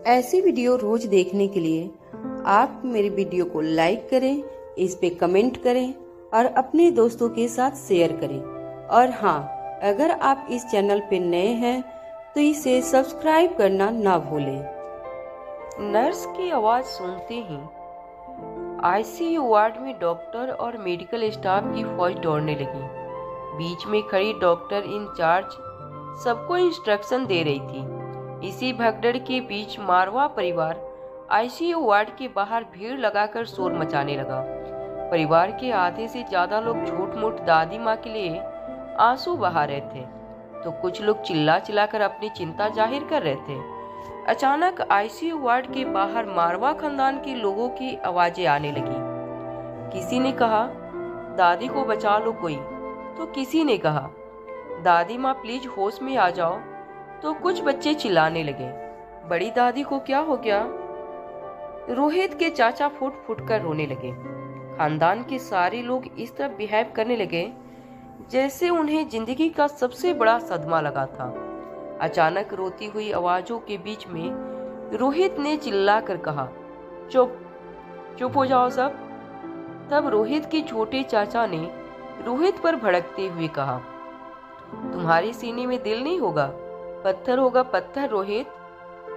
ऐसी वीडियो रोज देखने के लिए आप मेरी वीडियो को लाइक करें, इस पे कमेंट करें और अपने दोस्तों के साथ शेयर करें। और हाँ, अगर आप इस चैनल पे नए हैं तो इसे सब्सक्राइब करना ना भूलें। नर्स की आवाज सुनते ही आईसीयू वार्ड में डॉक्टर और मेडिकल स्टाफ की फौज दौड़ने लगी। बीच में खड़ी डॉक्टर इंचार्ज सबको इंस्ट्रक्शन दे रही थी। इसी भगदड़ के बीच मारवा परिवार आईसीयू वार्ड के बाहर भीड़ लगाकर शोर मचाने लगा। परिवार के आधे से ज्यादा लोग झूठ मूठ दादी माँ के लिए आंसू बहा रहे थे, तो कुछ लोग चिल्ला चिल्लाकर अपनी चिंता जाहिर कर रहे थे। अचानक आईसीयू वार्ड के बाहर मारवा खानदान के लोगों की आवाजें आने लगी। किसी ने कहा, दादी को बचा लो कोई, तो किसी ने कहा, दादी माँ प्लीज होश में आ जाओ। तो कुछ बच्चे चिल्लाने लगे, बड़ी दादी को क्या हो गया? रोहित के चाचा फुट फुट कर रोने लगे। खानदान के सारे लोग इस तरह बिहेव करने लगे जैसे उन्हें जिंदगी का सबसे बड़ा सदमा लगा था। अचानक रोती हुई आवाजों के बीच में रोहित ने चिल्लाकर कहा, चुप चुप हो जाओ सब। तब रोहित के छोटे चाचा ने रोहित पर भड़कते हुए कहा, तुम्हारे सीने में दिल नहीं होगा, पत्थर होगा पत्थर रोहित,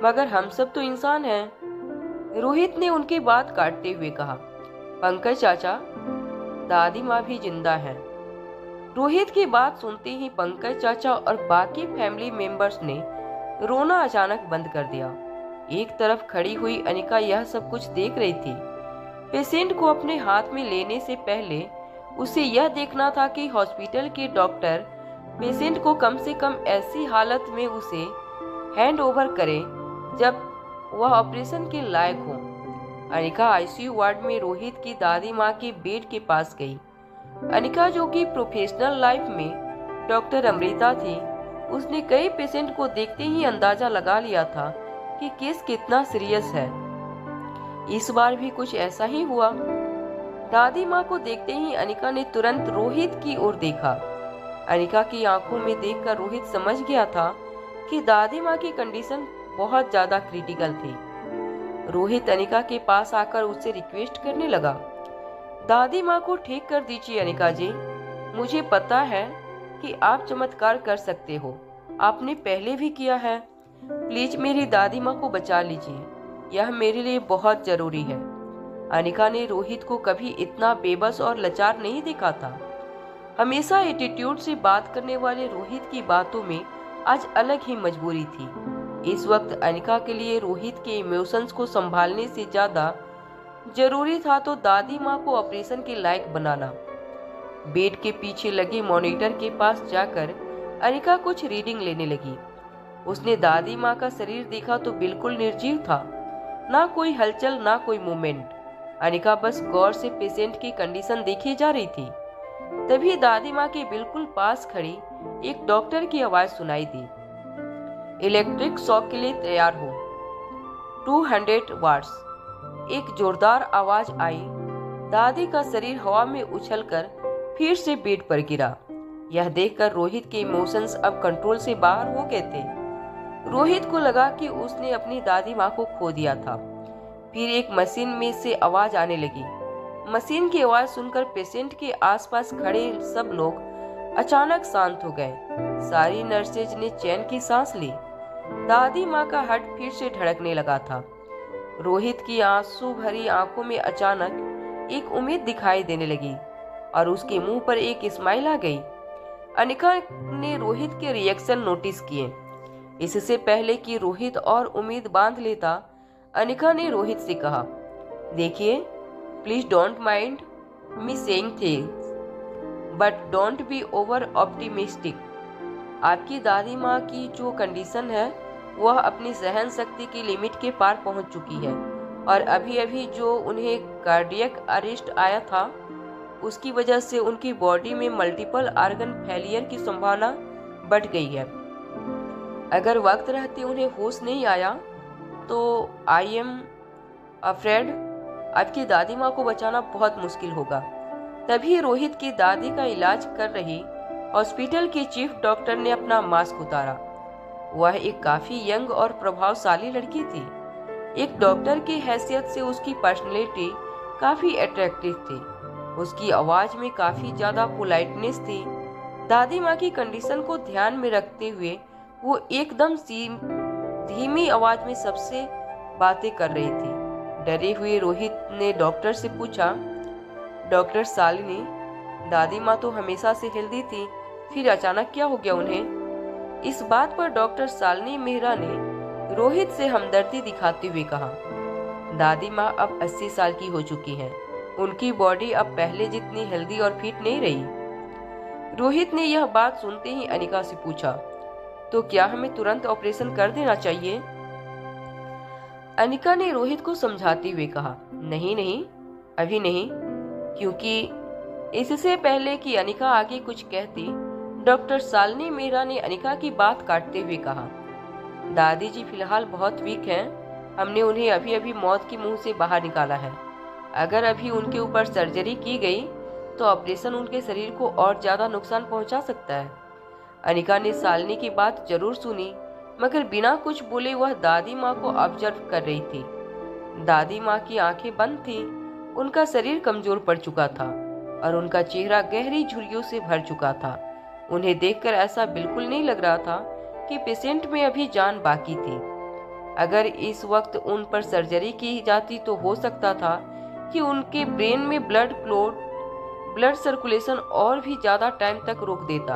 मगर हम सब तो इंसान हैं। रोहित ने उनकी बात काटते हुए कहा, पंकज चाचा, दादी माँ भी जिंदा है। रोहित की बात सुनते ही पंकज चाचा और बाकी फैमिली मेंबर्स ने रोना अचानक बंद कर दिया। एक तरफ खड़ी हुई अनिका यह सब कुछ देख रही थी। पेशेंट को अपने हाथ में लेने से पहले उसे यह देखना था कि हॉस्पिटल के डॉक्टर पेशेंट को कम से कम ऐसी हालत में उसे हैंड ओवर करे जब वह ऑपरेशन के लायक हो। अनिका आईसीयू वार्ड में रोहित की दादी माँ के बेड के पास गई। अनिका, जो कि प्रोफेशनल लाइफ में डॉक्टर अमृता थी, उसने कई पेशेंट को देखते ही अंदाजा लगा लिया था कि केस कितना सीरियस है। इस बार भी कुछ ऐसा ही हुआ। दादी माँ को देखते ही अनिका ने तुरंत रोहित की ओर देखा। अनिका की आंखों में देखकर रोहित समझ गया था कि दादी माँ की कंडीशन बहुत ज्यादा क्रिटिकल थी। रोहित अनिका के पास आकर उससे रिक्वेस्ट करने लगा, दादी माँ को ठीक कर दीजिए अनिका जी, मुझे पता है कि आप चमत्कार कर सकते हो, आपने पहले भी किया है, प्लीज मेरी दादी माँ को बचा लीजिए, यह मेरे लिए बहुत जरूरी है। अनिका ने रोहित को कभी इतना बेबस और लाचार नहीं देखा था। हमेशा एटीट्यूड से बात करने वाले रोहित की बातों में आज अलग ही मजबूरी थी। इस वक्त अनिका के लिए रोहित के इमोशंस को संभालने से ज्यादा जरूरी था तो दादी माँ को ऑपरेशन के लायक बनाना। बेड के पीछे लगे मॉनिटर के पास जाकर अनिका कुछ रीडिंग लेने लगी। उसने दादी माँ का शरीर देखा तो बिल्कुल निर्जीव था, ना कोई हलचल ना कोई मूवमेंट। अनिका बस गौर से पेशेंट की कंडीशन देखी जा रही थी। तभी दादी माँ के बिल्कुल पास खड़ी एक डॉक्टर की आवाज सुनाई दी, इलेक्ट्रिक शॉक के लिए तैयार हो, 200 वाट्स। एक जोरदार आवाज आई। दादी का शरीर हवा में उछलकर फिर से बेड पर गिरा। यह देखकर रोहित के इमोशंस अब कंट्रोल से बाहर हो गए थे। रोहित को लगा कि उसने अपनी दादी माँ को खो दिया था। फिर एक मशीन में से आवाज आने लगी। मशीन की आवाज सुनकर पेशेंट के आसपास खड़े सब लोग अचानक शांत हो गए। सारी नर्सेज ने चैन की सांस ली। दादी माँ का हार्ट फिर से धड़कने लगा था। रोहित की आंसू भरी आंखों में अचानक एक उम्मीद दिखाई देने लगी और उसके मुंह पर एक स्माइल आ गई। अनिका ने रोहित के रिएक्शन नोटिस किए। इससे पहले कि रोहित और उम्मीद बांध लेता, अनिका ने रोहित से कहा, देखिए, please don't mind me saying things, but don't be over optimistic. आपकी दादी माँ की जो कंडीशन है वह अपनी सहन शक्ति की लिमिट के पार पहुंच चुकी है और अभी अभी जो उन्हें कार्डियक अरेस्ट आया था उसकी वजह से उनकी बॉडी में मल्टीपल ऑर्गन फेलियर की संभावना बढ़ गई है। अगर वक्त रहते उन्हें होश नहीं आया तो आई एम अफ्रेड आपकी दादी माँ को बचाना बहुत मुश्किल होगा। तभी रोहित की दादी का इलाज कर रही हॉस्पिटल की चीफ डॉक्टर ने अपना मास्क उतारा। वह एक काफी यंग और प्रभावशाली लड़की थी। एक डॉक्टर की हैसियत से उसकी पर्सनैलिटी काफी अट्रैक्टिव थी। उसकी आवाज में काफी ज्यादा पोलाइटनेस थी। दादी माँ की कंडीशन को ध्यान में रखते हुए वो एकदम धीमी आवाज में सबसे बातें कर रही थी। डरे हुए रोहित ने डॉक्टर से पूछा, डॉक्टर शालिनी, दादी माँ तो हमेशा से हेल्दी थी, फिर अचानक क्या हो गया उन्हें? इस बात पर डॉक्टर शालिनी मेहरा ने रोहित से हमदर्दी दिखाते हुए कहा, दादी माँ अब 80 साल की हो चुकी हैं। उनकी बॉडी अब पहले जितनी हेल्दी और फिट नहीं रही। रोहित ने यह बात सुनते ही अनिका से पूछा, तो क्या हमें तुरंत ऑपरेशन कर देना चाहिए? अनिका ने रोहित को समझाते हुए कहा, नहीं नहीं, अभी नहीं, क्योंकि इससे पहले कि अनिका आगे कुछ कहती, डॉक्टर शालिनी मेहरा ने अनिका की बात काटते हुए कहा, दादी जी फिलहाल बहुत वीक हैं। हमने उन्हें अभी अभी मौत के मुंह से बाहर निकाला है। अगर अभी उनके ऊपर सर्जरी की गई तो ऑपरेशन उनके शरीर को और ज्यादा नुकसान पहुंचा सकता है। अनिका ने शालिनी की बात जरूर सुनी, मगर बिना कुछ बोले वह दादी माँ को ऑब्जर्व कर रही थी। दादी माँ की आंखें बंद थी, उनका शरीर कमजोर पड़ चुका था और उनका चेहरा गहरी झुर्रियों से भर चुका था। उन्हें देखकर ऐसा बिल्कुल नहीं लग रहा था कि पेशेंट में अभी जान बाकी थी। अगर इस वक्त उन पर सर्जरी की जाती तो हो सकता था कि उनके ब्रेन में ब्लड सर्कुलेशन और भी ज्यादा टाइम तक रोक देता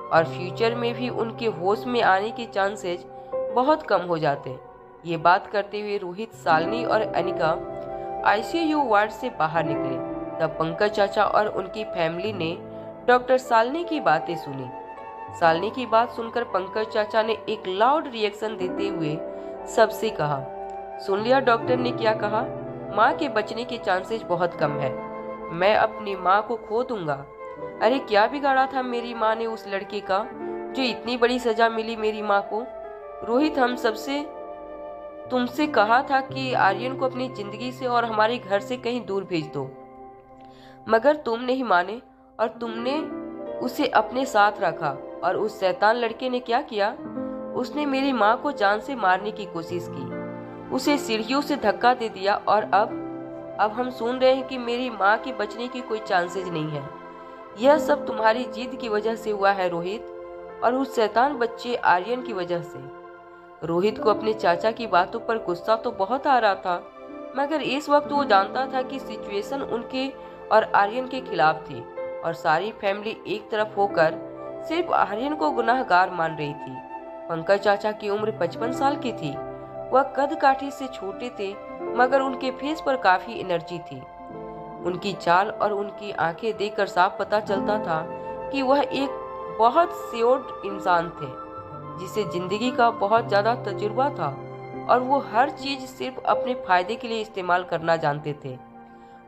और फ्यूचर में भी उनके होश में आने के चांसेस बहुत कम हो जाते। ये बात करते हुए रोहित, शालिनी और अनिका आईसीयू वार्ड से बाहर निकले। तब पंकज चाचा और उनकी फैमिली ने डॉक्टर शालिनी की बातें सुनी। शालिनी की बात सुनकर पंकज चाचा ने एक लाउड रिएक्शन देते हुए सबसे कहा, सुन लिया डॉक्टर ने क्या कहा? माँ के बचने के चांसेस बहुत कम है। मैं अपनी माँ को खो दूंगा। अरे क्या बिगाड़ा था मेरी माँ ने उस लड़के का जो इतनी बड़ी सजा मिली मेरी माँ को? रोहित, हम सबसे तुमसे कहा था कि आर्यन को अपनी जिंदगी से और हमारे घर से कहीं दूर भेज दो, मगर तुम नहीं माने और तुमने उसे अपने साथ रखा। और उस शैतान लड़के ने क्या किया? उसने मेरी माँ को जान से मारने की कोशिश की, उसे सीढ़ियों से धक्का दे दिया और अब हम सुन रहे हैं कि मेरी माँ के बचने की कोई चांसेस नहीं है। यह सब तुम्हारी जिद की वजह से हुआ है रोहित, और उस शैतान बच्चे आर्यन की वजह से। रोहित को अपने चाचा की बातों पर गुस्सा तो बहुत आ रहा था, मगर इस वक्त वो जानता था कि सिचुएशन उनके और आर्यन के खिलाफ थी और सारी फैमिली एक तरफ होकर सिर्फ आर्यन को गुनाहगार मान रही थी। पंकज चाचा की उम्र 55 साल की थी। वह कद काठी से छोटे थे, मगर उनके फेस पर काफी एनर्जी थी। उनकी चाल और उनकी आंखें देखकर साफ पता चलता था कि वह एक बहुत श्योर्ड इंसान थे, जिसे जिंदगी का बहुत ज्यादा तजुर्बा था और वो हर चीज सिर्फ अपने फायदे के लिए इस्तेमाल करना जानते थे।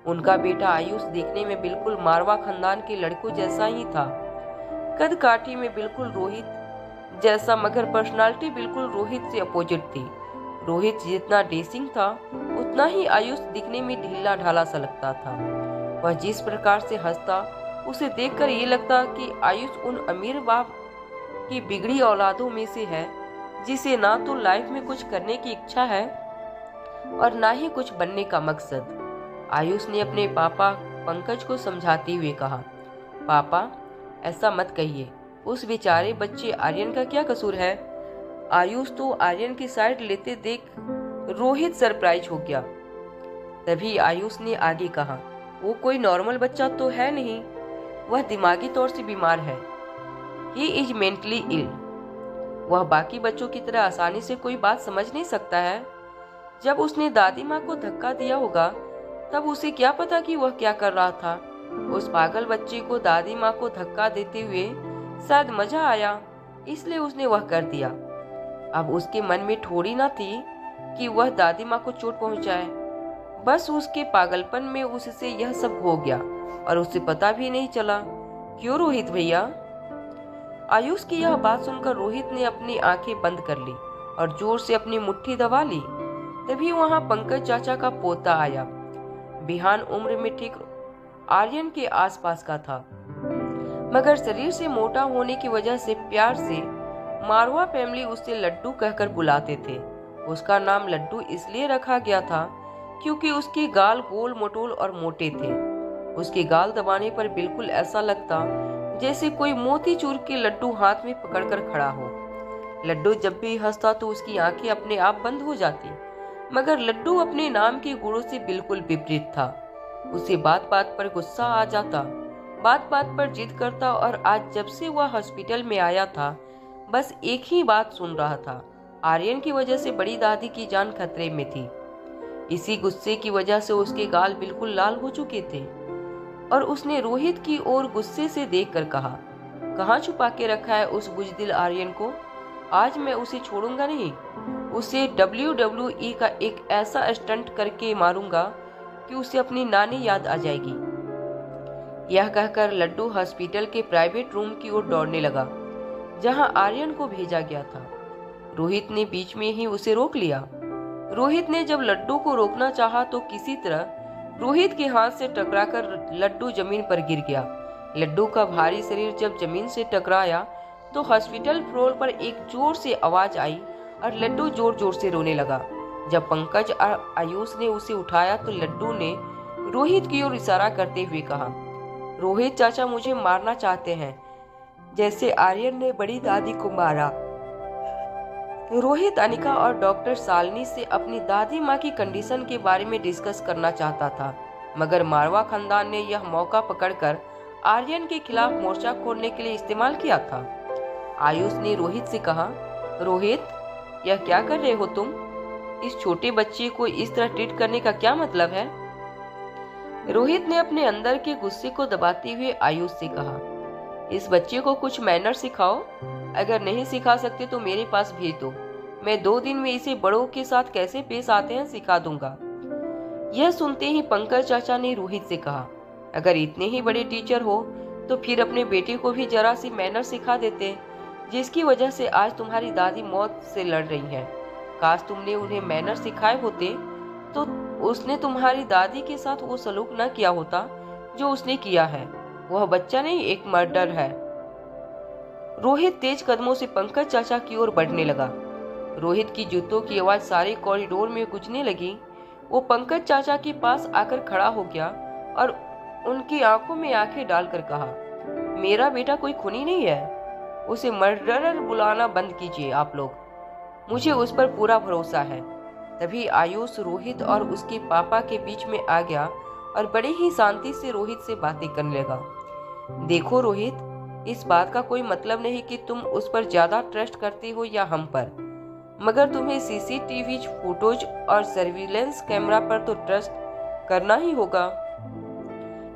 उनका बेटा आयुष देखने में बिल्कुल मारवा खानदान के लड़कों जैसा ही था। कद काठी में बिल्कुल रोहित जैसा, मगर पर्सनालिटी बिल्कुल रोहित से अपोजिट थी। रोहित जितना डेसिंग था उतना ही आयुष दिखने में ढीला ढाला सा लगता था। वह जिस प्रकार से हंसता, उसे देखकर ये लगता कि आयुष उन अमीर बाप की बिगड़ी औलादों में से है जिसे ना तो लाइफ में कुछ करने की इच्छा है और ना ही कुछ बनने का मकसद। आयुष ने अपने पापा पंकज को समझाते हुए कहा, पापा ऐसा मत कहिए, उस बेचारे बच्चे आर्यन का क्या कसूर है? आयुष तो आर्यन की साइड लेते देख रोहित सरप्राइज हो गया। तभी आयुष ने आगे कहा, वो कोई नॉर्मल बच्चा तो है नहीं, वह दिमागी तौर से बीमार है। He is mentally ill. वह बाकी बच्चों की तरह आसानी से कोई बात समझ नहीं सकता है। जब उसने दादी माँ को धक्का दिया होगा तब उसे क्या पता कि वह क्या कर रहा था। उस पागल बच्चे को दादी माँ को धक्का देते हुए शायद मजा आया, इसलिए उसने वह कर दिया। अब उसके मन में थोड़ी ना थी कि वह दादी माँ को चोट पहुंचाए। बस उसके पागलपन में उससे यह सब हो गया और उसे पता भी नहीं चला। क्यों रोहित भैया? आयुष की यह बात सुनकर रोहित ने अपनी आंखें बंद कर ली और जोर से अपनी मुट्ठी दबा ली। तभी वहां पंकज चाचा का पोता आया। बिहान उम्र में ठीक आर्यन के आसपास का था, मगर शरीर से मोटा होने की वजह से प्यार से मारवा फैमिली उसे लड्डू कहकर बुलाते थे। उसका नाम लड्डू इसलिए रखा गया था क्योंकि उसके गाल गोल मटोल और मोटे थे। उसके गाल दबाने पर बिल्कुल ऐसा लगता जैसे कोई मोतीचूर के लड्डू हाथ में पकड़कर खड़ा हो। लड्डू जब भी हंसता तो उसकी आंखें अपने आप बंद हो जाती, मगर लड्डू अपने नाम के गुणों से बिल्कुल विपरीत था। उसे बात बात पर गुस्सा आ जाता, बात बात पर जिद करता, और आज जब से वह हॉस्पिटल में आया था बस एक ही बात सुन रहा था, आर्यन की वजह से बड़ी दादी की जान खतरे में थी। इसी गुस्से की वजह से उसके गाल बिल्कुल लाल हो चुके थे और उसने रोहित की ओर गुस्से से देखकर कहा, कहाँ छुपा के रखा है उस बुजदिल आर्यन को? आज मैं उसे छोड़ूंगा नहीं। उसे WWE का एक ऐसा स्टंट करके मारूंगा कि उसे अपनी नानी याद आ जाएगी। यह कहकर लड्डू हॉस्पिटल के प्राइवेट रूम की ओर दौड़ने लगा जहां आर्यन को भेजा गया था। रोहित ने बीच में ही उसे रोक लिया। रोहित ने जब लड्डू को रोकना चाहा तो किसी तरह रोहित के हाथ से टकराकर लड्डू जमीन पर गिर गया। लड्डू का भारी शरीर जब जमीन से टकराया तो हॉस्पिटल फ्लोर पर एक जोर से आवाज आई और लड्डू जोर जोर से रोने लगा। जब पंकज और आयुष ने उसे उठाया तो लड्डू ने रोहित की ओर इशारा करते हुए कहा, रोहित चाचा मुझे मारना चाहते हैं जैसे आर्यन ने बड़ी दादी को मारा। रोहित अनिका और डॉक्टर शालिनी से अपनी दादी माँ की कंडीशन के बारे में डिस्कस करना चाहता था, मगर मारवा खानदान ने यह मौका पकड़कर आर्यन के खिलाफ मोर्चा खोलने के लिए इस्तेमाल किया था। आयुष ने रोहित से कहा, रोहित यह क्या कर रहे हो तुम? इस छोटे बच्चे को इस तरह ट्रीट करने का क्या मतलब है? रोहित ने अपने अंदर के गुस्से को दबाते हुए आयुष से कहा, इस बच्चे को कुछ मैनर सिखाओ। अगर नहीं सिखा सकते तो मेरे पास भेज दो, मैं 2 दिन में इसे बड़ों के साथ कैसे पेश आते हैं सिखा दूंगा। यह सुनते ही पंकज चाचा ने रोहित से कहा, अगर इतने ही बड़े टीचर हो तो फिर अपने बेटे को भी जरा सी मैनर सिखा देते, जिसकी वजह से आज तुम्हारी दादी मौत से लड़ रही है। काश तुमने उन्हें मैनर सिखाए होते तो उसने तुम्हारी दादी के साथ वो सलूक न किया होता जो उसने किया है। वह बच्चा नहीं, एक मर्डर है। रोहित तेज कदमों से पंकज चाचा की ओर बढ़ने लगा। रोहित की जूतों की आवाज सारे कॉरिडोर में गूंजने लगी। वो पंकज चाचा के पास आकर खड़ा हो गया और उनकी आंखों में आंखें डालकर कहा, मेरा बेटा कोई खूनी नहीं है, उसे मर्डरर बुलाना बंद कीजिए आप लोग, मुझे उस पर पूरा भरोसा है। तभी आयुष रोहित और उसके पापा के बीच में आ गया और बड़े ही शांति से रोहित से बातें करने लगा। देखो रोहित, इस बात का कोई मतलब नहीं कि तुम उस पर ज्यादा ट्रस्ट करते हो या हम पर, मगर तुम्हें सीसीटीवी फुटेज और सर्विलेंस कैमरा पर तो ट्रस्ट करना ही होगा,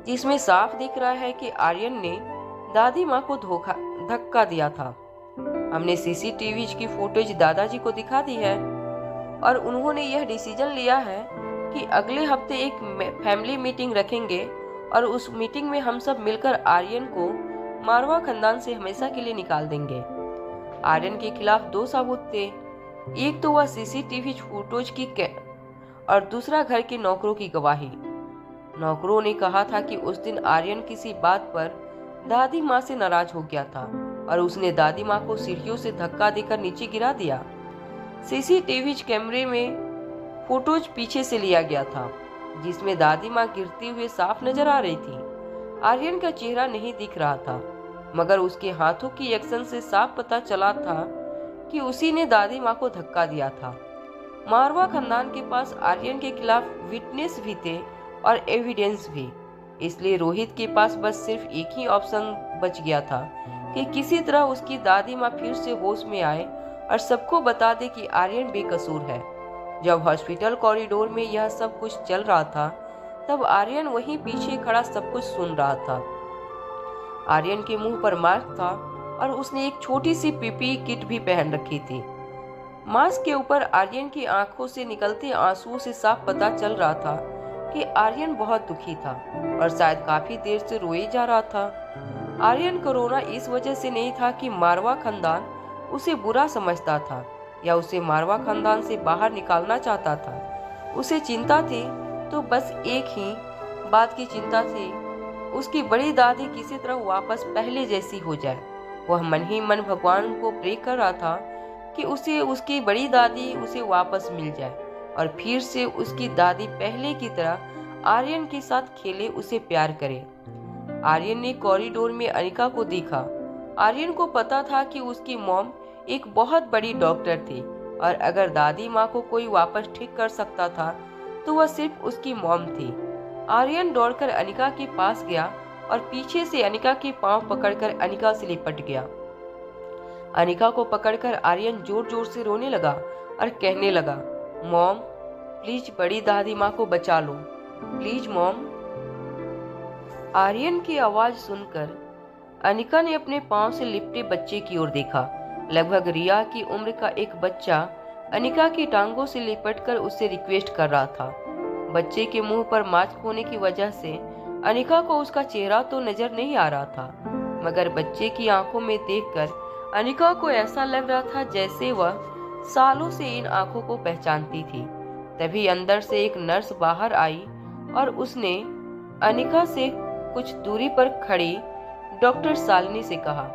जिसमें साफ दिख रहा है कि आर्यन ने दादी माँ को धक्का दिया था। हमने सीसीटीवी की फुटेज दादाजी को दिखा दी है और उन्होंने यह डिसीजन लिया है कि अगले हफ्ते एक फैमिली मीटिंग रखेंगे और उस मीटिंग में हम सब मिलकर आर्यन को मारवा खानदान से हमेशा के लिए निकाल देंगे। आर्यन के खिलाफ 2 सबूत थे, एक तो वह सीसीटीवी फुटेज की और दूसरा घर के नौकरों की गवाही। नौकरों ने कहा था कि उस दिन आर्यन किसी बात पर दादी माँ से नाराज हो गया था और उसने दादी माँ को सीढ़ियों से धक्का देकर नीचे गिरा दिया। सीसीटीवी कैमरे में फुटेज पीछे से लिया गया था जिसमें दादी माँ गिरते हुए साफ नजर आ रही थी। आर्यन का चेहरा नहीं दिख रहा था, मगर उसके हाथों की एक्शन से साफ पता चला था कि उसी ने दादी माँ को धक्का दिया था। मारवा खानदान के पास आर्यन के खिलाफ विटनेस भी थे और एविडेंस भी, इसलिए रोहित के पास बस सिर्फ एक ही ऑप्शन बच गया था कि किसी तरह उसकी दादी माँ फिर से होश में आए और सबको बता दे कि आर्यन बेकसूर है। जब हॉस्पिटल कॉरिडोर में यह सब कुछ चल रहा था तब आर्यन वहीं पीछे खड़ा सब कुछ सुन रहा था। आर्यन के मुंह पर मास्क था और उसने एक छोटी सी पीपी किट भी पहन रखी थी। मास्क के ऊपर आर्यन की आंखों से निकलते आंसुओं से साफ पता चल रहा था कि आर्यन बहुत दुखी था और शायद काफी देर से रोए जा रहा था। आर्यन को रोना इस वजह से नहीं था कि मारवा खानदान उसे बुरा समझता था या उसे मारवा खानदान से बाहर निकालना चाहता था। उसे चिंता थी तो बस एक ही बात की चिंता थी, उसकी बड़ी दादी किसी तरह वापस पहले जैसी हो जाए। वह मन ही मन भगवान को प्रे कर रहा था कि उसे उसकी बड़ी दादी उसे वापस मिल जाए और फिर से उसकी दादी पहले की तरह आर्यन के साथ खेले, उसे प्यार करे। आर्यन ने कॉरिडोर में अनिका को देखा। आर्यन को पता था कि उसकी मॉम एक बहुत बड़ी डॉक्टर थी और अगर दादी माँ को कोई वापस ठीक कर सकता था तो वह सिर्फ उसकी मॉम थी। आर्यन दौड़कर अनिका के पास गया और पीछे से अनिका के पांव पकड़कर अनिका से लिपट गया। अनिका को पकड़कर आर्यन जोर जोर से रोने लगा और कहने लगा, मॉम प्लीज बड़ी दादी माँ को बचा लो, प्लीज मॉम। आर्यन की आवाज सुनकर अनिका ने अपने पांव से लिपटे बच्चे की ओर देखा। लगभग रिया की उम्र का एक बच्चा अनिका की टांगों से लिपटकर उससे रिक्वेस्ट कर रहा था। बच्चे के मुंह पर मास्क होने की वजह से अनिका को उसका चेहरा तो नजर नहीं आ रहा था, मगर बच्चे की आंखों में देखकर अनिका को ऐसा लग रहा था जैसे वह सालों से इन आंखों को पहचानती थी। तभी अंदर से एक नर्स बाहर आई और उसने अनिका से कुछ दूरी पर खड़ी डॉक्टर शालिनी से कहा,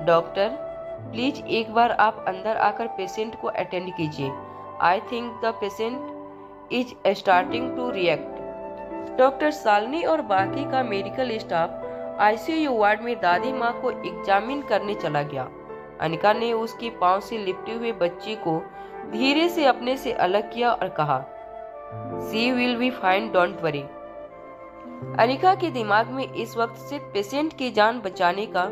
डॉक्टर प्लीज एक बार आप अंदर आकर पेशेंट को अटेंड कीजिए। I think the patient is starting to react. Doctor Shalini और बाकी का मेडिकल स्टाफ आईसीयू वार्ड में दादी माँ को एग्जामिन करने चला गया। अनिका ने उसके पांव से लिपटे हुए बच्चे को धीरे से अपने से अलग किया और कहा, she will be fine, don't worry. Anika के दिमाग में इस वक्त सिर्फ पेशेंट की जान बचाने का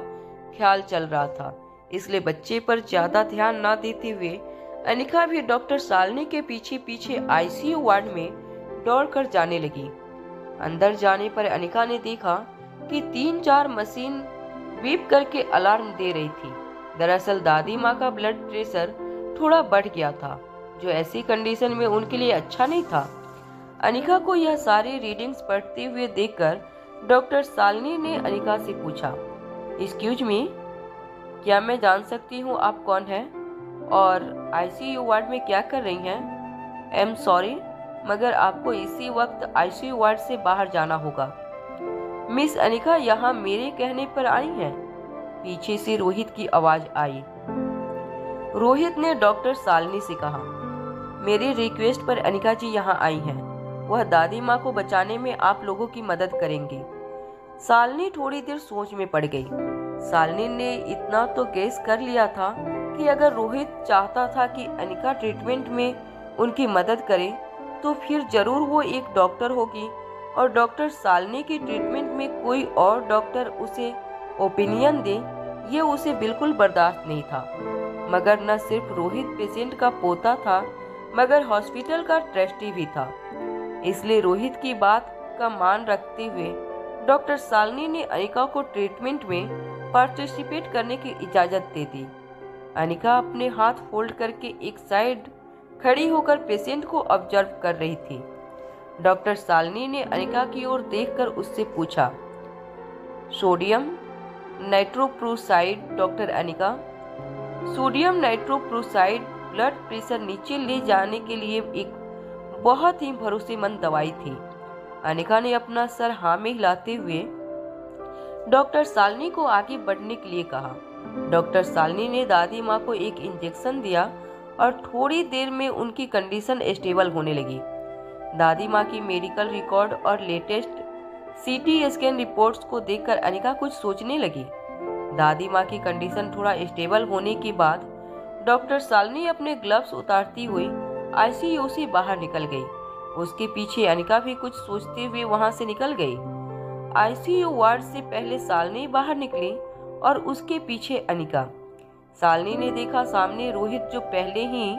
ख्याल चल रहा था, इसलिए बच्चे पर ज्यादा ध्यान न देते हुए अनिका भी डॉक्टर शालिनी के पीछे पीछे आईसीयू वार्ड में दौड़कर जाने लगी। अंदर जाने पर अनिका ने देखा कि 3-4 मशीन बीप करके अलार्म दे रही थी। दरअसल दादी माँ का ब्लड प्रेशर थोड़ा बढ़ गया था, जो ऐसी कंडीशन में उनके लिए अच्छा नहीं था। अनिका को यह सारी रीडिंग्स पढ़ते हुए देखकर डॉक्टर शालिनी ने अनिका से पूछा, एक्सक्यूज मी, क्या मैं जान सकती हूँ आप कौन हैं और आईसीयू वार्ड में क्या कर रही हैं? आई एम सॉरी, मगर आपको इसी वक्त आईसीयू वार्ड से बाहर जाना होगा। मिस अनिका यहाँ मेरे कहने पर आई हैं? पीछे से रोहित की आवाज आई। रोहित ने डॉक्टर शालिनी से कहा, मेरी रिक्वेस्ट पर अनिका जी यहाँ आई हैं। वह दादी माँ को बचाने में आप लोगों की मदद करेंगी। शालिनी थोड़ी देर सोच में पड़ गई। शालिनी ने इतना तो गेस कर लिया था कि अगर रोहित चाहता था कि अनिका ट्रीटमेंट में उनकी मदद करे तो फिर जरूर वो एक डॉक्टर होगी और डॉक्टर शालिनी की ट्रीटमेंट में कोई और डॉक्टर उसे ओपिनियन दे, ये उसे बिल्कुल बर्दाश्त नहीं था। मगर न सिर्फ रोहित पेशेंट का पोता था, मगर हॉस्पिटल का ट्रस्टी भी था। इसलिए रोहित की बात का मान रखते हुए डॉक्टर शालिनी ने अनिका को ट्रीटमेंट में पार्टिसिपेट करने की इजाजत दे दी। अनिका अपने हाथ फोल्ड करके एक साइड खड़ी होकर पेशेंट को ऑब्जर्व कर रही थी। डॉक्टर शालिनी ने अनिका की ओर देखकर उससे पूछा, sodium nitroprusside doctor Anika? Sodium nitroprusside blood pressure नीचे ले जाने के लिए एक बहुत ही भरोसेमंद दवाई थी। अनिका ने अपना सर हाँ में हिलाते हुए डॉक्टर शालिनी को आगे बढ़ने के लिए कहा। डॉक्टर शालिनी ने दादी माँ को एक इंजेक्शन दिया और थोड़ी देर में उनकी कंडीशन स्टेबल होने लगी। दादी माँ की मेडिकल रिकॉर्ड और लेटेस्ट सीटी स्कैन रिपोर्ट्स को देखकर अनिका कुछ सोचने लगी। दादी माँ की कंडीशन थोड़ा स्टेबल होने के बाद डॉक्टर शालिनी अपने ग्लव्स उतारती हुई आईसीयू से बाहर निकल गई। उसके पीछे अनिका भी कुछ सोचते हुए वहां से निकल गई। आईसीयू वार्ड से पहले शालिनी बाहर निकली और उसके पीछे अनिका। शालिनी ने देखा सामने रोहित, जो पहले ही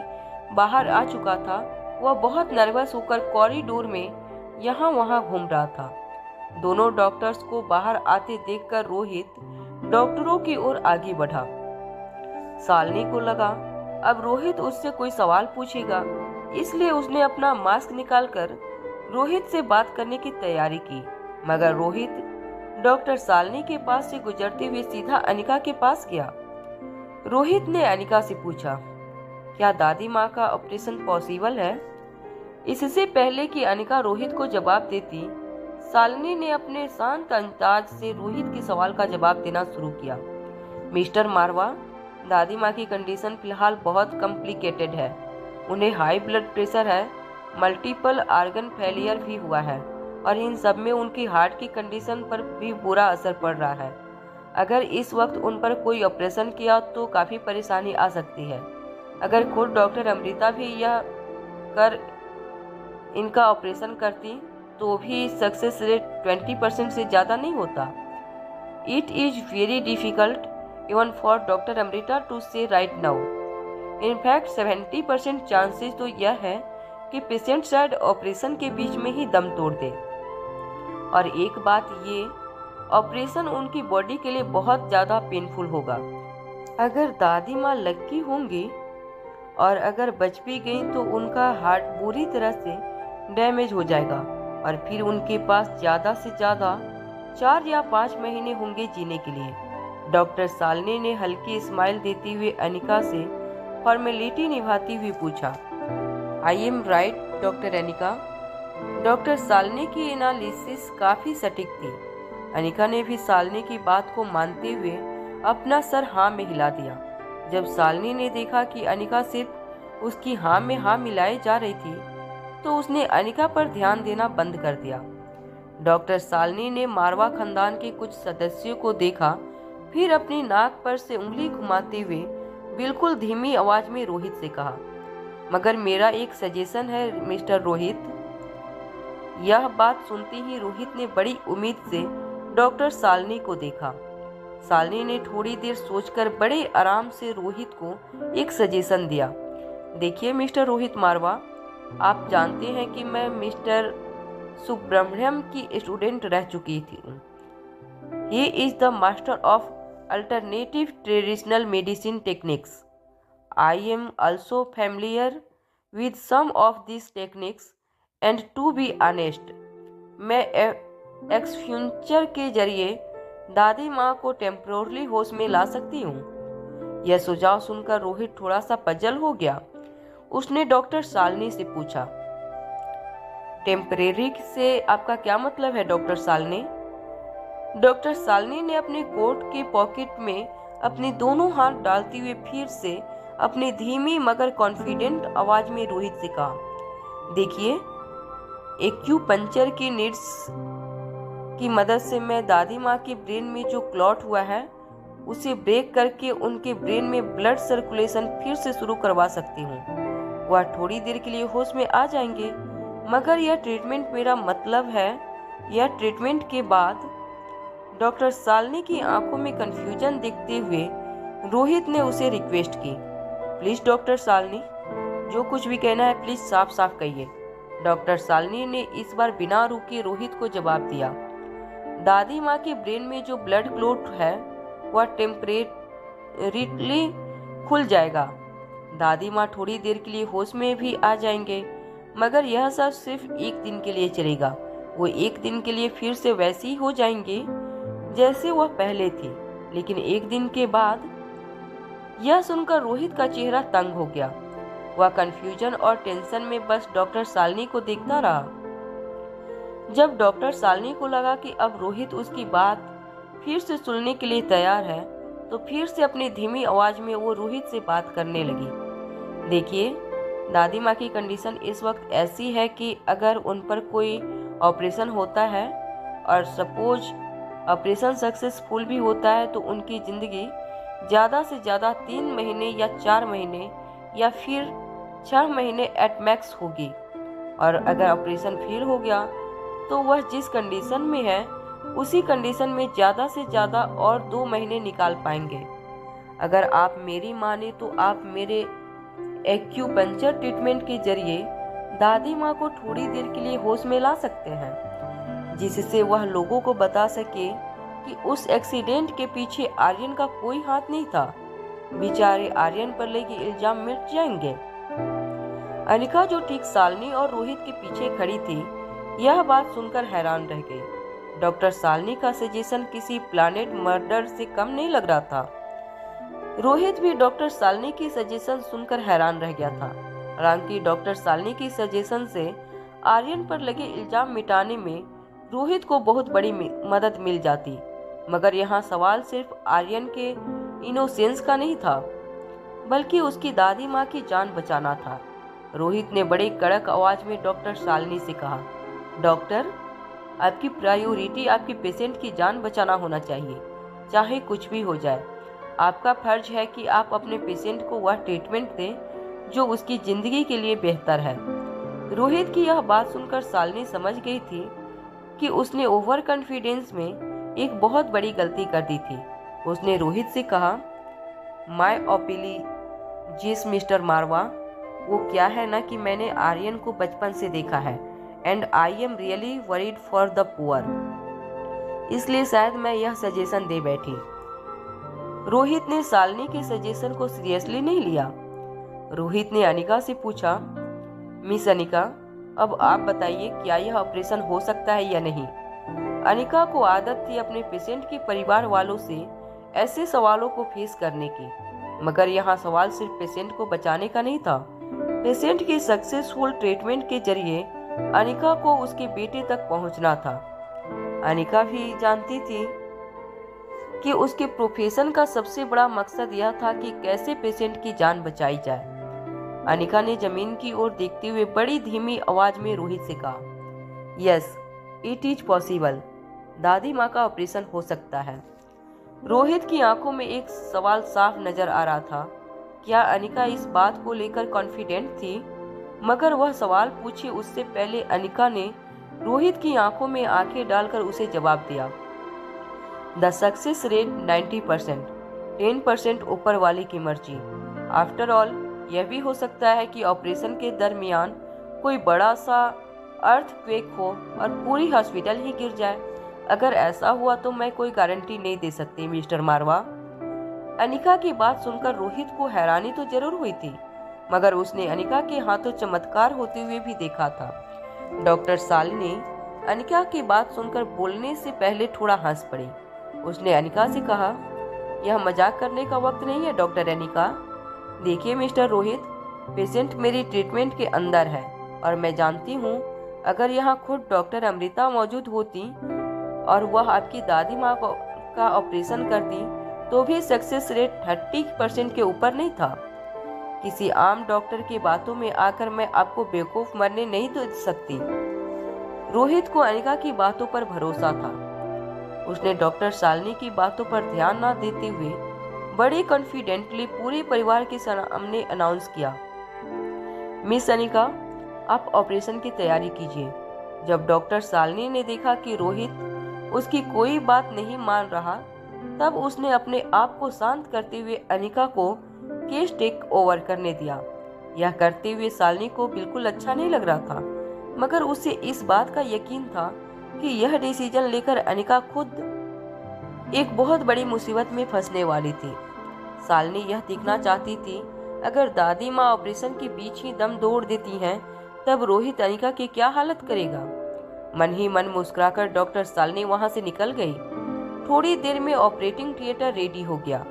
बाहर आ चुका था। वह बहुत नर्वस होकर कॉरिडोर में यहाँ वहाँ घूम रहा था। दोनों डॉक्टर्स को बाहर आते देखकर रोहित डॉक्टरों की ओर आगे बढ़ा। शालिनी को लगा अब रोहित उससे कोई सवाल पूछेगा, इसलिए उसने अपना मास्क निकालकर रोहित से बात करने की तैयारी की। मगर रोहित डॉक्टर शालिनी के पास से गुजरते हुए सीधा अनिका के पास गया। रोहित ने अनिका से पूछा, क्या दादी माँ का ऑपरेशन पॉसिबल है? इससे पहले कि अनिका रोहित को जवाब देती, शालिनी ने अपने शांत अंदाज से रोहित के सवाल का जवाब देना शुरू किया। मिस्टर मारवा, दादी माँ की कंडीशन फिलहाल बहुत कॉम्प्लिकेटेड है। उन्हें हाई ब्लड प्रेशर है, मल्टीपल ऑर्गन फेलियर भी हुआ है और इन सब में उनकी हार्ट की कंडीशन पर भी बुरा असर पड़ रहा है। अगर इस वक्त उन पर कोई ऑपरेशन किया तो काफ़ी परेशानी आ सकती है। अगर खुद डॉक्टर अमृता भी यह कर इनका ऑपरेशन करती तो भी सक्सेस रेट 20% से ज़्यादा नहीं होता। It is very difficult even for doctor Amrita to say right now. In fact 70% chances तो यह है कि पेशेंट शायद ऑपरेशन के बीच में ही दम तोड़ दे। और एक बात ये, ऑपरेशन उनकी बॉडी के लिए बहुत ज़्यादा पेनफुल होगा। अगर दादी माँ लक्की होंगी और अगर बच भी गई तो उनका हार्ट बुरी तरह से डैमेज हो जाएगा और फिर उनके पास ज़्यादा से ज़्यादा 4 या 5 महीने होंगे जीने के लिए। डॉक्टर सालनी ने हल्की स्माइल देती हुए अनिका से फॉर्मेलिटी निभाती हुई पूछा, I am right doctor Anika? Doctor Shalini की एनालिसिस काफ़ी सटीक थी। अनिका ने भी सालनी की बात को मानते हुए अपना सर हाँ में हिला दिया। जब सालनी ने देखा कि अनिका सिर्फ उसकी हाँ में हाँ मिलाए जा रही थी तो उसने अनिका पर ध्यान देना बंद कर दिया। डॉक्टर सालनी ने मारवा खानदान के कुछ सदस्यों को देखा, फिर अपनी नाक पर से उंगली घुमाते हुए बिल्कुल धीमी आवाज में रोहित से कहा, मगर मेरा एक सजेशन है मिस्टर रोहित। यह बात सुनते ही रोहित ने बड़ी उम्मीद से डॉक्टर सालनी को देखा। सालनी ने थोड़ी देर सोचकर बड़े आराम से रोहित को एक सजेशन दिया। देखिए मिस्टर रोहित मारवा, आप जानते हैं कि मैं मिस्टर सुब्रमण्यम की स्टूडेंट रह चुकी थी। He is the master of alternative traditional medicine techniques. I am also familiar with some of this techniques and to be honest, मैं एक्सफ्यूंचर के जरिए दादी माँ को टेम्पोरली होश में ला सकती हूँ। यह सुझाव सुनकर रोहित थोड़ा सा पजल हो गया। उसने डॉक्टर सालनी से पूछा, टेम्परेरी से आपका क्या मतलब है डॉक्टर सालनी? डॉक्टर सालनी ने अपने कोट के पॉकेट में अपने दोनों हाथ डालते हुए फिर से अपनी धीमी मगर कॉन्फिडेंट आवाज में रोहित से कहा, देखिए, एक्यूपंक्चर की नीड्स की मदद से मैं दादी माँ के ब्रेन में जो क्लॉट हुआ है उसे ब्रेक करके उनके ब्रेन में ब्लड सर्कुलेशन फिर से शुरू करवा सकती हूँ। वह थोड़ी देर के लिए होश में आ जाएंगे, मगर यह ट्रीटमेंट, मेरा मतलब है यह ट्रीटमेंट के बाद। डॉक्टर सालनी की आंखों में कंफ्यूजन देखते हुए रोहित ने उसे रिक्वेस्ट की, प्लीज डॉक्टर सालनी, जो कुछ भी कहना है प्लीज साफ साफ कहिए। डॉक्टर सालनी ने इस बार बिना रुके रोहित को जवाब दिया, दादी माँ के ब्रेन में जो ब्लड क्लॉट है वह टेम्परेरीली खुल जाएगा। दादी माँ थोड़ी देर के लिए होश में भी आ जाएंगे, मगर यह सब सिर्फ एक दिन के लिए चलेगा। वो एक दिन के लिए फिर से वैसी हो जाएंगे जैसे वह पहले थी, लेकिन एक दिन के बाद। यह सुनकर रोहित का चेहरा तंग हो गया। वह कंफ्यूजन और टेंशन में बस डॉक्टर सालनी को देखता रहा। जब डॉक्टर सालनी को लगा कि अब रोहित उसकी बात फिर से सुनने के लिए तैयार है, तो फिर से अपनी धीमी आवाज में वो रोहित से बात करने लगी, देखिए, दादी माँ की कंडीशन इस वक्त ऐसी है कि अगर उन पर कोई ऑपरेशन होता है और सपोज ऑपरेशन सक्सेसफुल भी होता है तो उनकी ज़िंदगी ज़्यादा से ज़्यादा 3 महीने या 4 महीने या फिर 6 महीने एट मैक्स होगी। और अगर ऑपरेशन फेल हो गया तो वह जिस कंडीशन में है उसी कंडीशन में ज़्यादा से ज़्यादा और 2 महीने निकाल पाएंगे। अगर आप मेरी माने तो आप मेरे एक्यूपंक्चर ट्रीटमेंट के जरिए दादी माँ को थोड़ी देर के लिए होश में ला सकते हैं, जिससे वह लोगों को बता सके कि उस एक्सीडेंट के पीछे आर्यन का कोई हाथ नहीं था। बेचारे आर्यन पर लगे इल्जाम मिट जाएंगे। अनिका, जो ठीक सालनी और रोहित के पीछे खड़ी थी, यह बात सुनकर हैरान रह गई। डॉक्टर सालनी का सजेशन किसी प्लानेट मर्डर से कम नहीं लग रहा था। रोहित भी डॉक्टर सालनी की सजेशन सुनकर हैरान रह गया था। हालांकि डॉक्टर सालनी की सजेशन से आर्यन पर लगे इल्जाम मिटाने में रोहित को बहुत बड़ी मदद मिल जाती, मगर यहाँ सवाल सिर्फ आर्यन के इनोसेंस का नहीं था, बल्कि उसकी दादी माँ की जान बचाना था। रोहित ने बड़े कड़क आवाज में डॉक्टर शालिनी से कहा, डॉक्टर, आपकी प्रायोरिटी आपकी पेशेंट की जान बचाना होना चाहिए, चाहे कुछ भी हो जाए। आपका फर्ज है कि आप अपने पेशेंट को वह ट्रीटमेंट दें जो उसकी जिंदगी के लिए बेहतर है। रोहित की यह बात सुनकर शालिनी समझ गई थी कि उसने ओवर कॉन्फिडेंस में एक बहुत बड़ी गलती कर दी थी। उसने रोहित से कहा, माय अपीलीजीज मिस्टर मारवा, वो क्या है ना कि मैंने आर्यन को बचपन से देखा है and I am really worried for the poor, इसलिए शायद मैं यह सजेशन दे बैठी। रोहित ने शालिनी के सजेशन को सीरियसली नहीं लिया। रोहित ने अनिका से पूछा, मिस अनिका, अब आप बताइए क्या यह ऑपरेशन हो सकता है या नहीं। अनिका को आदत थी अपने पेशेंट के परिवार वालों से ऐसे सवालों को फेस करने की, मगर यहाँ सवाल सिर्फ पेशेंट को बचाने का नहीं था। पेशेंट के सक्सेसफुल ट्रीटमेंट के जरिए अनिका को उसके बेटे तक पहुंचना था। अनिका भी जानती थी कि उसके प्रोफेशन का सबसे बड़ा मकसद यह था कि कैसे पेशेंट की जान बचाई जाए। अनिका ने जमीन की ओर देखते हुए बड़ी धीमी आवाज में रोहित से कहा, यस इट इज पॉसिबल, दादी माँ का ऑपरेशन हो सकता है। रोहित की आंखों में एक सवाल साफ नजर आ रहा था। क्या अनिका इस बात को लेकर कॉन्फिडेंट थी? मगर वह सवाल पूछे उससे पहले अनिका ने रोहित की आंखों में आंखें डालकर उसे जवाब दिया, द सक्सेस रेट 90%, 10% ऊपर वाले की मर्जी। आफ्टर ऑल यह भी हो सकता है कि ऑपरेशन के दरमियान कोई बड़ा सा अर्थक्वेक हो और पूरी हॉस्पिटल ही गिर जाए। अगर ऐसा हुआ तो मैं कोई गारंटी नहीं दे सकती मिस्टर मारवा। अनिका की बात सुनकर रोहित को हैरानी तो जरूर हुई थी, मगर उसने अनिका के हाथों चमत्कार होते हुए भी देखा था। डॉक्टर शालिनी अनिका की बात सुनकर बोलने से पहले थोड़ा हंस पड़ी। उसने अनिका से कहा, यह मजाक करने का वक्त नहीं है डॉक्टर अनिका। देखिए मिस्टर रोहित, पेशेंट मेरी ट्रीटमेंट के अंदर है और मैं जानती हूँ अगर यहाँ खुद डॉक्टर अमृता मौजूद होती और वह आपकी दादी माँ का ऑपरेशन करती तो भी सक्सेस रेट 30% के ऊपर नहीं था। किसी आम डॉक्टर की बातों में आकर मैं आपको बेवकूफ मरने नहीं दे सकती। रोहित को अनिका की बातों पर भरोसा था। उसने डॉक्टर शालिनी की बातों पर ध्यान न देते हुए बड़े कॉन्फिडेंटली पूरे परिवार के सामने अनाउंस किया, मिस अनिका, आप ऑपरेशन की तैयारी कीजिए। जब डॉक्टर शालिनी ने देखा कि रोहित उसकी कोई बात नहीं मान रहा, तब उसने अपने आप को शांत करते हुए अनिका को केस टेक ओवर करने दिया। यह करते हुए शालिनी को बिल्कुल अच्छा नहीं लग रहा था, मगर उसे इस बात का यकीन था कि यह डिसीजन लेकर अनिका खुद एक बहुत बड़ी मुसीबत में फंसने वाली थी। शालिनी यह देखना चाहती थी अगर दादी माँ ऑपरेशन के बीच ही दम तोड़ देती हैं, तब रोहित अनिका की क्या हालत करेगा। मन ही मन मुस्कुराकर डॉक्टर शालिनी वहां से निकल गई। थोड़ी देर में ऑपरेटिंग थिएटर रेडी हो गया।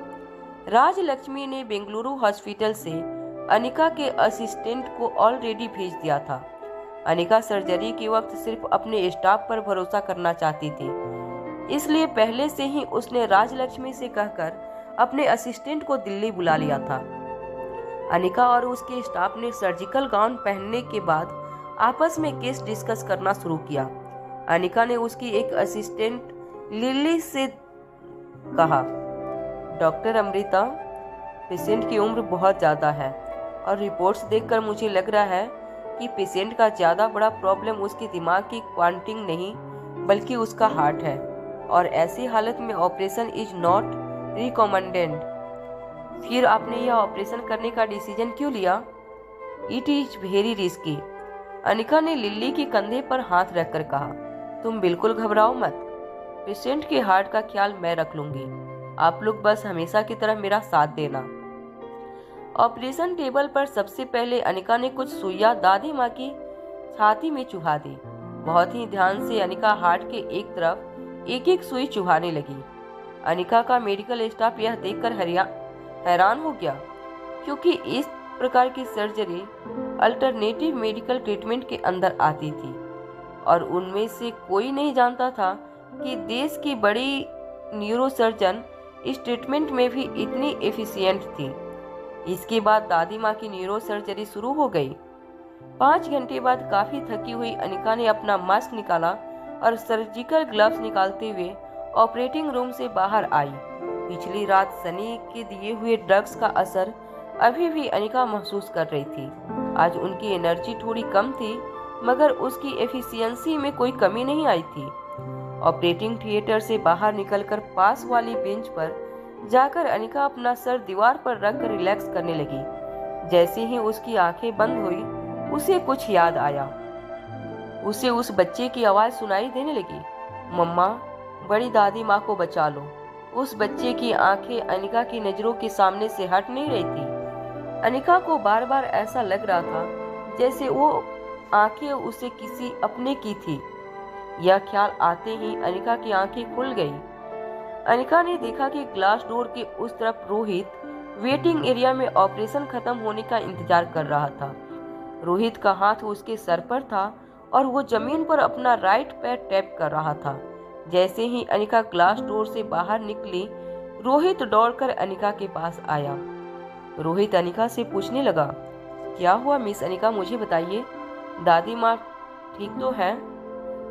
राजलक्ष्मी ने बेंगलुरु हॉस्पिटल से अनिका के असिस्टेंट को ऑलरेडी भेज दिया था। अनिका सर्जरी के वक्त सिर्फ अपने स्टाफ पर भरोसा करना चाहती थी, इसलिए पहले से ही उसने राजलक्ष्मी से कहकर अपने असिस्टेंट को दिल्ली बुला लिया था। अनिका और उसके स्टाफ ने सर्जिकल गाउन पहनने के बाद आपस में केस डिस्कस करना शुरू किया। अनिका ने उसकी एक असिस्टेंट लिली से कहा, डॉक्टर अमृता, पेशेंट की उम्र बहुत ज़्यादा है और रिपोर्ट्स देखकर मुझे लग रहा है कि पेशेंट का ज़्यादा बड़ा प्रॉब्लम उसके दिमाग की क्वांटिंग नहीं बल्कि उसका हार्ट है, और ऐसी हालत में ऑपरेशन इज नॉट रिकमेंडेड। फिर आपने यह ऑपरेशन करने का डिसीजन क्यों लिया? It is very risky. Anika ने लिली के कंधे पर हाथ रखकर कहा, तुम बिल्कुल घबराओ मत, पेशेंट के हार्ट का ख्याल मैं रख लूंगी। आप लोग बस हमेशा की तरह मेरा साथ देना। ऑपरेशन टेबल पर सबसे पहले अनिका ने कुछ सुइयां दादी माँ की छाती में चुभा दी। बहुत ही ध्यान से अनिका हार्ट के एक तरफ एक एक सुई चुभाने लगी। अनिका का मेडिकल स्टाफ यह देखकर हैरान हो गया, क्योंकि इस प्रकार की सर्जरी अल्टरनेटिव मेडिकल ट्रीटमेंट के अंदर आती थी और उनमें से कोई नहीं जानता था कि देश की बड़ी न्यूरोसर्जन इस ट्रीटमेंट में भी इतनी एफिशिएंट थी। इसके बाद दादी माँ की न्यूरो सर्जरी शुरू हो गई। 5 घंटे बाद काफी थकी हुई अनिका ने अपना मास्क निकाला और सर्जिकल ग्लव्स निकालते हुए ऑपरेटिंग रूम से बाहर आई। पिछली रात सनी के दिए हुए ड्रग्स का असर अभी भी अनिका महसूस कर रही थी। आज उनकी एनर्जी थोड़ी कम थी, मगर उसकी एफिशिएंसी में कोई कमी नहीं आई थी। ऑपरेटिंग थिएटर से बाहर निकलकर पास वाली बेंच पर जाकर अनिका अपना सर दीवार पर रखकर रिलैक्स करने लगी। जैसे ही उसकी आंखें बंद हुई, उसे कुछ याद आया। उसे उस बच्चे की आवाज सुनाई देने लगी, मम्मा, बड़ी दादी माँ को बचा लो। उस बच्चे की आंखें अनिका की नजरों के सामने से हट नहीं रही थी। अनिका को बार बार ऐसा लग रहा था जैसे वो आंखें उसे किसी अपने की थी। यह ख्याल आते ही अनिका की आंखें खुल गई। अनिका ने देखा कि ग्लास डोर के उस तरफ रोहित वेटिंग एरिया में ऑपरेशन खत्म होने का इंतजार कर रहा था। रोहित का हाथ उसके सर पर था और वो जमीन पर अपना राइट पैर टैप कर रहा था। जैसे ही अनिका ग्लास डोर से बाहर निकली, रोहित दौड़कर अनिका के पास आया। रोहित अनिका से पूछने लगा, क्या हुआ मिस अनिका, मुझे बताइए, दादी माँ ठीक तो है?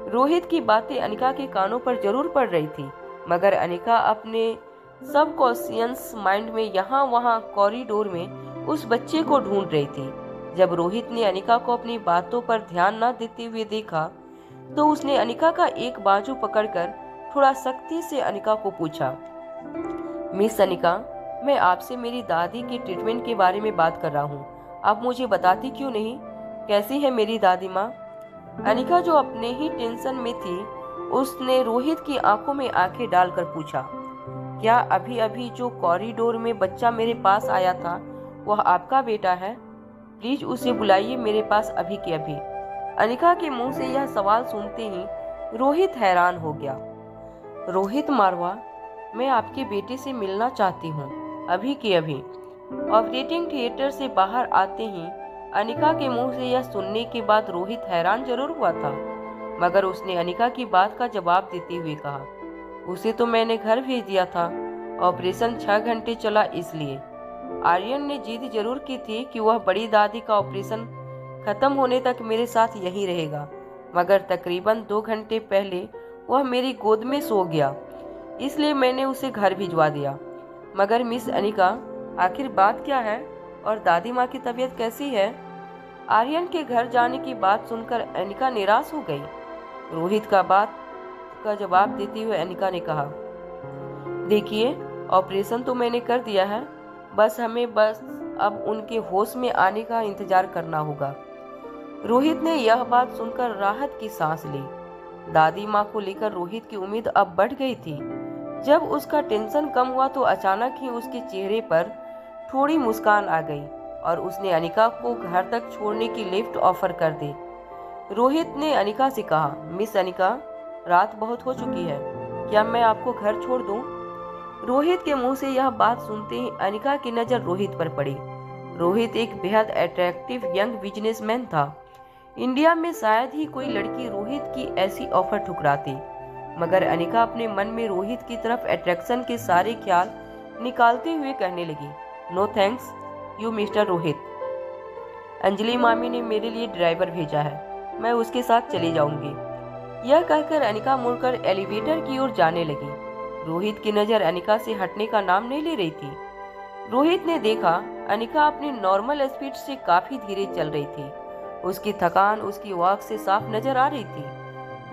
रोहित की बातें अनिका के कानों पर जरूर पड़ रही थी, मगर अनिका अपने सबकॉन्शियस माइंड में यहाँ वहाँ कॉरिडोर में उस बच्चे को ढूंढ रही थी। जब रोहित ने अनिका को अपनी बातों पर ध्यान न देते हुए देखा, तो उसने अनिका का एक बाजू पकड़कर थोड़ा सख्ती से अनिका को पूछा, मिस अनिका, मैं आपसे मेरी दादी की ट्रीटमेंट के बारे में बात कर रहा हूँ। आप मुझे बताती क्यों नहीं? कैसी है मेरी दादी माँ? अनिका, जो अपने ही टेंशन में थी, उसने रोहित की आंखों में आंखें डालकर पूछा, क्या अभी अभी जो कॉरिडोर में बच्चा मेरे पास आया था वह आपका बेटा है? प्लीज उसे बुलाइए मेरे पास अभी के अभी। अनिका के मुंह से यह सवाल सुनते ही रोहित हैरान हो गया। रोहित मारवा, मैं आपके बेटे से मिलना चाहती हूँ, अभी के अभी। ऑपरेटिंग थिएटर से बाहर आते ही अनिका के मुंह से यह सुनने के बाद रोहित हैरान जरूर हुआ था, मगर उसने अनिका की बात का जवाब देते हुए कहा, उसे तो मैंने घर भेज दिया था, ऑपरेशन 6 घंटे चला इसलिए। आर्यन ने जिद जरूर की थी कि वह बड़ी दादी का ऑपरेशन खत्म होने तक मेरे साथ यहीं रहेगा, मगर तकरीबन 2 घंटे पहले वह मेरी गोद में सो गया, इसलिए मैंने उसे घर भिजवा दिया। मगर मिस अनिका, आखिर बात क्या है और दादी माँ की तबीयत कैसी है? आर्यन के घर जाने की बात सुनकर अनिका निराश हो गई। रोहित का बात का जवाब देते हुए अनिका ने कहा, देखिए, ऑपरेशन तो मैंने कर दिया है, हमें अब उनके होश में आने का इंतजार करना होगा। रोहित ने यह बात सुनकर राहत की सांस ली। दादी माँ को लेकर रोहित की उम्मीद अब बढ़ गई थी। जब उसका टेंशन कम हुआ तो अचानक ही उसके चेहरे पर थोड़ी मुस्कान आ गई और उसने अनिका को घर तक छोड़ने की लिफ्ट ऑफर कर दी। रोहित ने अनिका से कहा, मिस अनिका, रात बहुत हो चुकी है, क्या मैं आपको घर छोड़ दूं? रोहित के मुंह से यह बात सुनते ही अनिका की नजर रोहित पर पड़ी। रोहित एक बेहद अट्रैक्टिव यंग बिजनेसमैन था। इंडिया में शायद ही कोई लड़की रोहित की ऐसी ऑफर ठुकराती, मगर अनिका अपने मन में रोहित की तरफ अट्रैक्शन के सारे ख्याल निकालते हुए कहने लगी, no thanks you mister Rohit. Anjali मामी ने मेरे लिए ड्राइवर भेजा है, मैं उसके साथ चली जाऊंगी। यह कहकर अनिका मुड़कर एलिवेटर की ओर जाने लगी। रोहित की नजर अनिका से हटने का नाम नहीं ले रही थी। रोहित ने देखा अनिका अपनी नॉर्मल स्पीड से काफी धीरे चल रही थी। उसकी थकान उसकी वॉक से साफ नजर आ रही थी।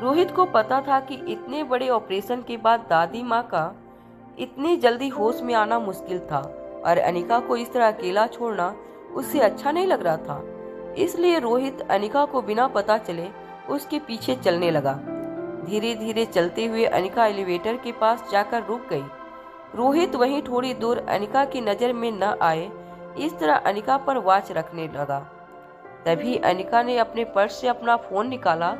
रोहित को पता था कि इतने बड़े ऑपरेशन के बाद दादी माँ का इतनी जल्दी होश में आना मुश्किल था और अनिका को इस तरह अकेला छोड़ना उससे अच्छा नहीं लग रहा था। इसलिए रोहित अनिका को बिना पता चले उसके पीछे चलने लगा। धीरे धीरे चलते हुए अनिका एलिवेटर के पास जाकर रुक गई। रोहित वहीं थोड़ी दूर अनिका की नजर में न आए इस तरह अनिका पर वॉच रखने लगा। तभी अनिका ने अपने पर्स से अपना फोन निकाला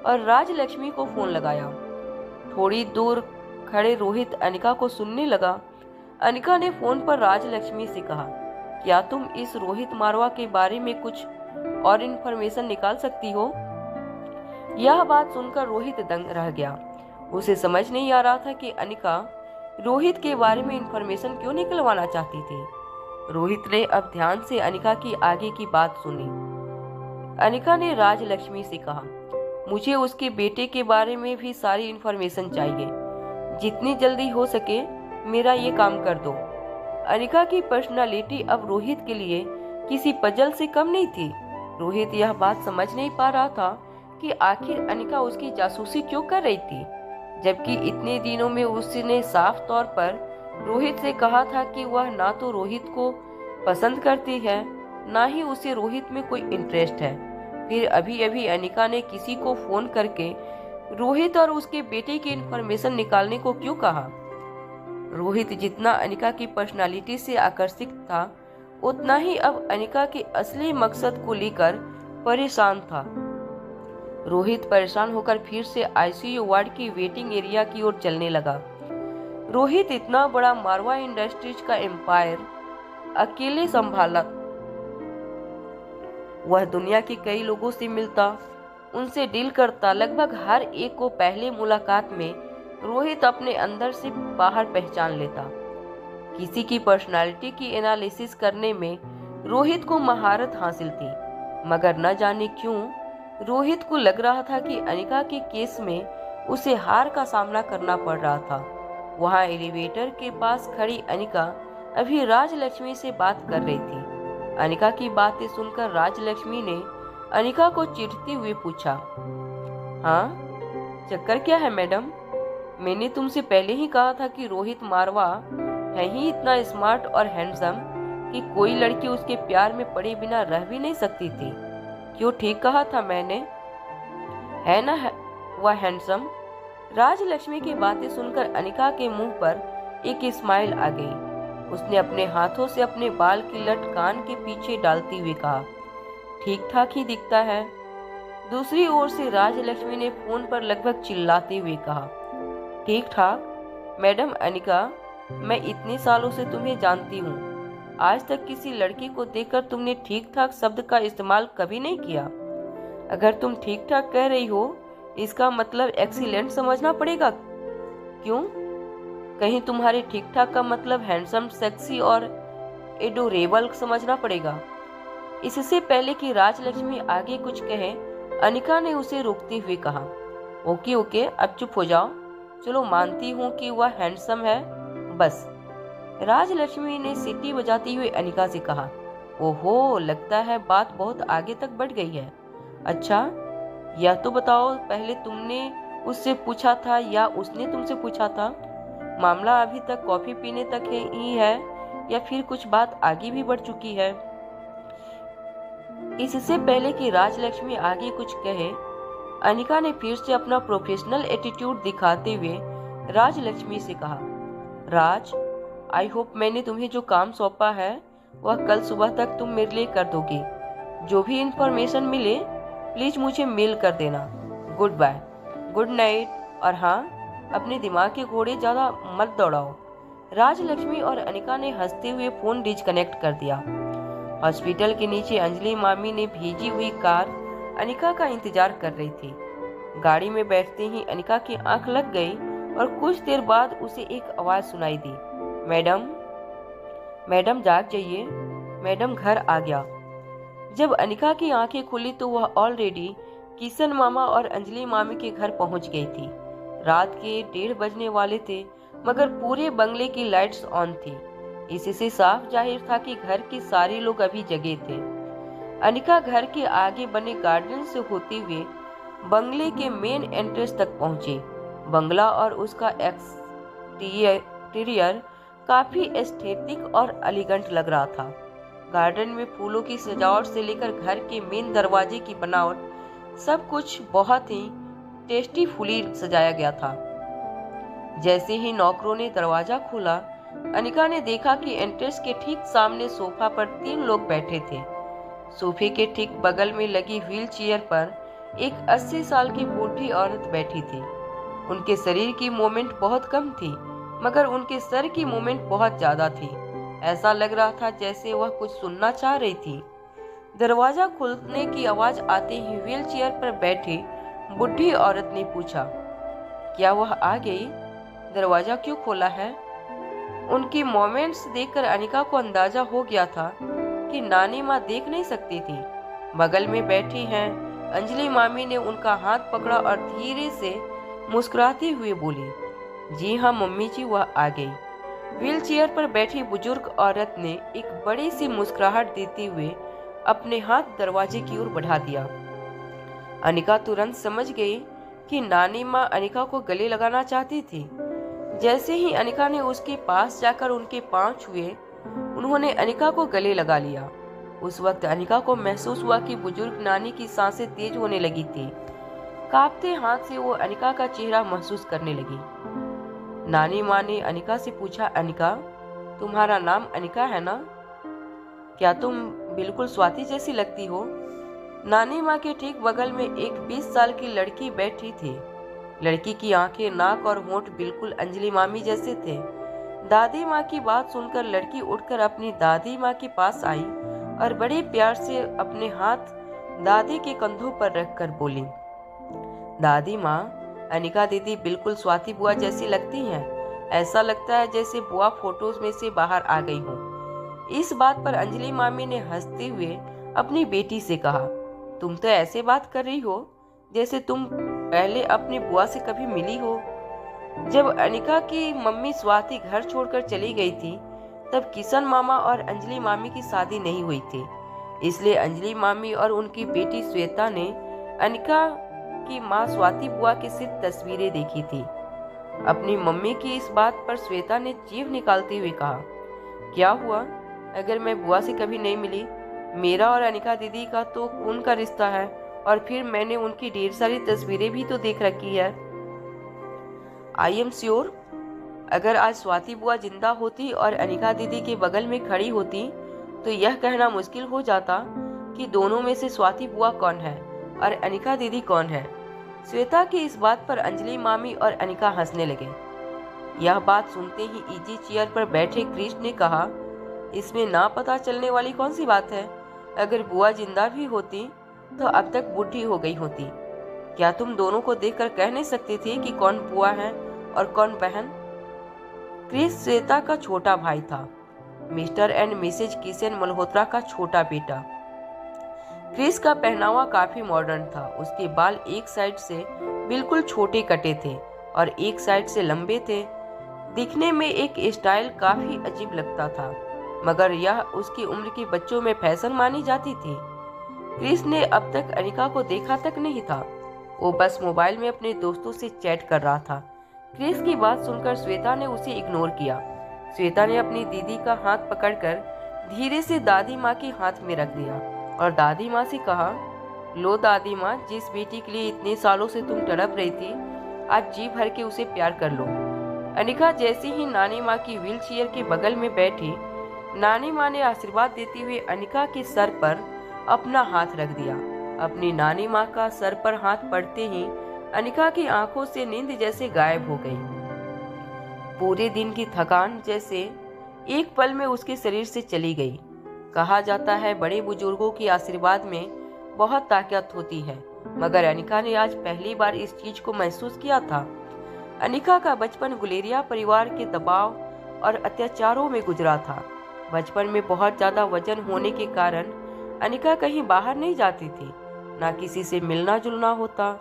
और राजलक्ष्मी को फोन लगाया। थोड़ी दूर खड़े रोहित अनिका को सुनने लगा। अनिका ने फोन पर राजलक्ष्मी से कहा, क्या तुम इस रोहित मारवा के बारे में कुछ और इन्फॉर्मेशन निकाल सकती हो? यह बात सुनकर रोहित दंग रह गया। उसे समझ नहीं आ रहा था कि अनिका रोहित के बारे में इंफॉर्मेशन क्यों निकलवाना चाहती थी? रोहित ने अब ध्यान से अनिका की आगे की बात सुनी। अनिका ने राजलक्ष्मी से कहा, मुझे उसके बेटे के बारे में भी सारी इंफॉर्मेशन चाहिए। जितनी जल्दी हो सके मेरा ये काम कर दो। अनिका की पर्सनालिटी अब रोहित के लिए किसी पजल से कम नहीं थी। रोहित यह बात समझ नहीं पा रहा था कि आखिर अनिका उसकी जासूसी क्यों कर रही थी, जबकि इतने दिनों में उसने साफ तौर पर रोहित से कहा था कि वह ना तो रोहित को पसंद करती है, ना ही उसे रोहित में कोई इंटरेस्ट है। फिर अभी अभी अनिका ने किसी को फोन करके रोहित और उसके बेटे की इंफॉर्मेशन निकालने को क्यों कहा? रोहित जितना अनिका की पर्सनालिटी से आकर्षित था, उतना ही अब अनिका के असली मकसद को लेकर परेशान था। रोहित परेशान होकर फिर से आईसीयू वार्ड की वेटिंग एरिया की ओर चलने लगा। रोहित इतना बड़ा मारवा इंडस्ट्रीज का एम्पायर अकेले संभाला। वह दुनिया के कई लोगों से मिलता, उनसे डील करता। लगभग हर एक को पहले मुलाकात में रोहित अपने अंदर से बाहर पहचान लेता। किसी की पर्सनालिटी की एनालिसिस करने में रोहित को महारत हासिल थी, मगर न जाने क्यों रोहित को लग रहा था कि अनिका के केस में उसे हार का सामना करना पड़ रहा था। वहां एलिवेटर के पास खड़ी अनिका अभी राजलक्ष्मी से बात कर रही थी। अनिका की बातें सुनकर राजलक्ष्मी ने अनिका को चिढ़ते हुए पूछा, हाँ, चक्कर क्या है मैडम? मैंने तुमसे पहले ही कहा था कि रोहित मारवा है ही इतना स्मार्ट और हैंडसम कि कोई लड़की उसके प्यार में पड़े बिना रह भी नहीं सकती थी। क्यों, ठीक कहा था मैंने, है ना वह हैंडसम? राजलक्ष्मी की बातें सुनकर अनिका के मुंह पर एक स्माइल आ गई। उसने अपने हाथों से अपने बाल की लट कान के पीछे डालती हुए कहा, ठीक ठाक ही दिखता है। दूसरी ओर से राजलक्ष्मी ने फोन पर लगभग चिल्लाते हुए कहा, ठीक ठाक? मैडम अनिका, मैं इतने सालों से तुम्हें जानती हूँ, आज तक किसी लड़की को देखकर तुमने ठीक ठाक शब्द का इस्तेमाल कभी नहीं किया। अगर तुम ठीक ठाक कह रही हो, इसका मतलब एक्सीलेंट समझना पड़ेगा। क्यों? कहीं तुम्हारे ठीक ठाक का मतलब हैंडसम, सेक्सी और एडोरेबल समझना पड़ेगा? इससे पहले कि राजलक्ष्मी आगे कुछ कहे, अनिका ने उसे रोकते हुए कहा, ओके ओके, अब चुप हो जाओ। चलो मानती हूँ कि वह हैंडसम है, बस। राजलक्ष्मी ने सीटी बजाती हुए अनिका से कहा, ओहो, लगता है बात बहुत आगे तक बढ़ गई है। अच्छा, यह तो बताओ, पहले तुमने उससे पूछा था या उसने तुमसे पूछा था? मामला अभी तक कॉफी पीने तक ही है या फिर कुछ बात आगे भी बढ़ चुकी है? इससे पहले कि राजलक्ष्मी आगे कुछ कहे, अनिका ने फिर से अपना प्रोफेशनल एटीट्यूड दिखाते हुए राजलक्ष्मी से कहा, राज, आई होप मैंने तुम्हें जो काम सौंपा है वह कल सुबह तक तुम मेरे लिए कर दोगी। जो भी इंफॉर्मेशन मिले प्लीज मुझे मेल कर देना। गुड बाय, गुड नाइट, और हाँ, अपने दिमाग के घोड़े ज्यादा मत दौड़ाओ। राजलक्ष्मी और अनिका ने हंसते हुए फोन डिस्कनेक्ट कर दिया। हॉस्पिटल के नीचे अंजलि मामी ने भेजी हुई कार अनिका का इंतजार कर रही थी। गाड़ी में बैठते ही अनिका की आंख लग गई और कुछ देर बाद उसे एक आवाज सुनाई दी, मैडम, मैडम जाग जाइए, मैडम घर आ गया। जब अनिका की आंखें खुली तो वह ऑलरेडी किशन मामा और अंजलि मामी के घर पहुंच गई थी। रात के 1:30 बजने वाले थे, मगर पूरे बंगले की लाइट्स ऑन थी। इससे साफ जाहिर था कि घर के सारे लोग अभी जगे थे। अनिका घर के आगे बने गार्डन से होते हुए बंगले के मेन एंट्रेंस तक पहुंची। बंगला और उसका एक्सटीरियर काफी एस्थेटिक और एलिगेंट लग रहा था। गार्डन में फूलों की सजावट से लेकर घर के मेन दरवाजे की बनावट, सब कुछ बहुत ही टेस्टीफुली सजाया गया था। जैसे ही नौकरों ने दरवाजा खोला, अनिका ने देखा कि एंट्रेंस के ठीक सामने सोफा पर 3 लोग बैठे थे। सोफे के ठीक बगल में लगी व्हील चेयर पर एक 80 साल की बूढ़ी औरत बैठी थी। उनके शरीर की मूवमेंट बहुत कम थी, मगर उनके सर की मूवमेंट बहुत ज्यादा थी। ऐसा लग रहा था जैसे वह कुछ सुनना चाह रही थी। दरवाजा खुलने की आवाज आते ही व्हील चेयर पर बैठी बूढ़ी औरत ने पूछा, क्या वह आ गई? दरवाजा क्यों खोला है? उनकी मोमेंट्स देखकर अनिका को अंदाजा हो गया था कि नानी माँ देख नहीं सकती थी। बगल में बैठी हैं अंजलि मामी ने उनका हाथ पकड़ा और धीरे से मुस्कुराते हुए बोली, जी हाँ मम्मी जी, वह आ गई। व्हील चेयर पर बैठी बुजुर्ग औरत ने एक बड़ी सी मुस्कुराहट देते हुए अपने हाथ दरवाजे की ओर बढ़ा दिया। अनिका तुरंत समझ गई कि नानी माँ अनिका को गले लगाना चाहती थी। जैसे ही अनिका ने उसके पास जाकर उनके पांव छुए, उन्होंने अनिका को गले लगा लिया। उस वक्त अनिका को महसूस हुआ कि बुजुर्ग नानी की सांसें तेज होने लगी थी। कांपते हाथ से वो अनिका का चेहरा महसूस करने लगी। नानी माँ ने अनिका से पूछा, अनिका, तुम्हारा नाम अनिका है ना? क्या तुम बिल्कुल स्वाति जैसी लगती हो? नानी माँ के ठीक बगल में एक 20 साल की लड़की बैठी थी। लड़की की आंखें, नाक और होंठ बिल्कुल अंजलि मामी जैसे थे। दादी माँ की बात सुनकर लड़की उठकर अपनी दादी माँ के पास आई और बड़े प्यार से अपने हाथ दादी के कंधों पर रखकर बोली, दादी माँ, अनिका दीदी बिल्कुल स्वाति बुआ जैसी लगती हैं। ऐसा लगता है जैसे बुआ फोटोज में से बाहर आ गई हो। इस बात पर अंजलि मामी ने हंसते हुए अपनी बेटी से कहा, तुम तो ऐसे बात कर रही हो जैसे तुम पहले अपनी बुआ से कभी मिली हो। जब अनिका की मम्मी स्वाति घर छोड़कर चली गई थी, तब किशन मामा और अंजलि मामी की शादी नहीं हुई थी। इसलिए अंजलि मामी और उनकी बेटी श्वेता ने अनिका की माँ स्वाति बुआ की सिर्फ तस्वीरें देखी थी। अपनी मम्मी की इस बात पर श्वेता ने चीख निकालते हुए कहा, क्या हुआ अगर मैं बुआ से कभी नहीं मिली? मेरा और अनिका दीदी का तो खून का रिश्ता है, और फिर मैंने उनकी ढेर सारी तस्वीरें भी तो देख रखी है। आई एम श्योर, अगर आज स्वाति बुआ जिंदा होती और अनिका दीदी के बगल में खड़ी होती तो यह कहना मुश्किल हो जाता कि दोनों में से स्वाति बुआ कौन है और अनिका दीदी कौन है। श्वेता की इस बात पर अंजलि मामी और अनिका हंसने लगे। यह बात सुनते ही इजी चेयर पर बैठे कृष्ण ने कहा, इसमें ना पता चलने वाली कौन सी बात है? अगर बुआ जिंदा भी होती तो अब तक बूढ़ी हो गई होती। क्या तुम दोनों को देखकर कह नहीं सकते थे कि कौन बुआ है और कौन बहन? क्रिस श्वेता का छोटा भाई था, mister and missus Kishan Malhotra का छोटा बेटा। क्रिस का पहनावा काफी मॉडर्न था। उसके बाल एक साइड से बिल्कुल छोटे कटे थे और एक साइड से लंबे थे। दिखने में एक स्टाइल काफी अजीब लगता था, मगर यह उसकी उम्र के बच्चों में फैशन मानी जाती थी। क्रिस ने अब तक अनिका को देखा तक नहीं था। वो बस मोबाइल में अपने दोस्तों से चैट कर रहा था। क्रिस की बात सुनकर श्वेता ने उसे इग्नोर किया। श्वेता ने अपनी दीदी का हाथ पकड़कर धीरे से दादी माँ के हाथ में रख दिया और दादी माँ से कहा, लो दादी माँ, जिस बेटी के लिए इतने सालों से तुम तड़प रही थी, आज जी भर के उसे प्यार कर लो। अनिका जैसे ही नानी माँ की व्हील चेयर के बगल में बैठी, नानी माँ ने आशीर्वाद देते हुए अनिका के सर पर अपना हाथ रख दिया। अपनी नानी माँ का सर पर हाथ पड़ते ही अनिका की आंखों से नींद जैसे गायब हो गई। पूरे दिन की थकान जैसे एक पल में उसके शरीर से चली गई। कहा जाता है बड़े बुजुर्गों के आशीर्वाद में बहुत ताकत होती है, मगर अनिका ने आज पहली बार इस चीज को महसूस किया था। अनिका का बचपन गुलेरिया परिवार के दबाव और अत्याचारों में गुजरा था। बचपन में बहुत ज्यादा वजन होने के कारण अनिका कहीं बाहर नहीं जाती थी, ना किसी से मिलना जुलना होता।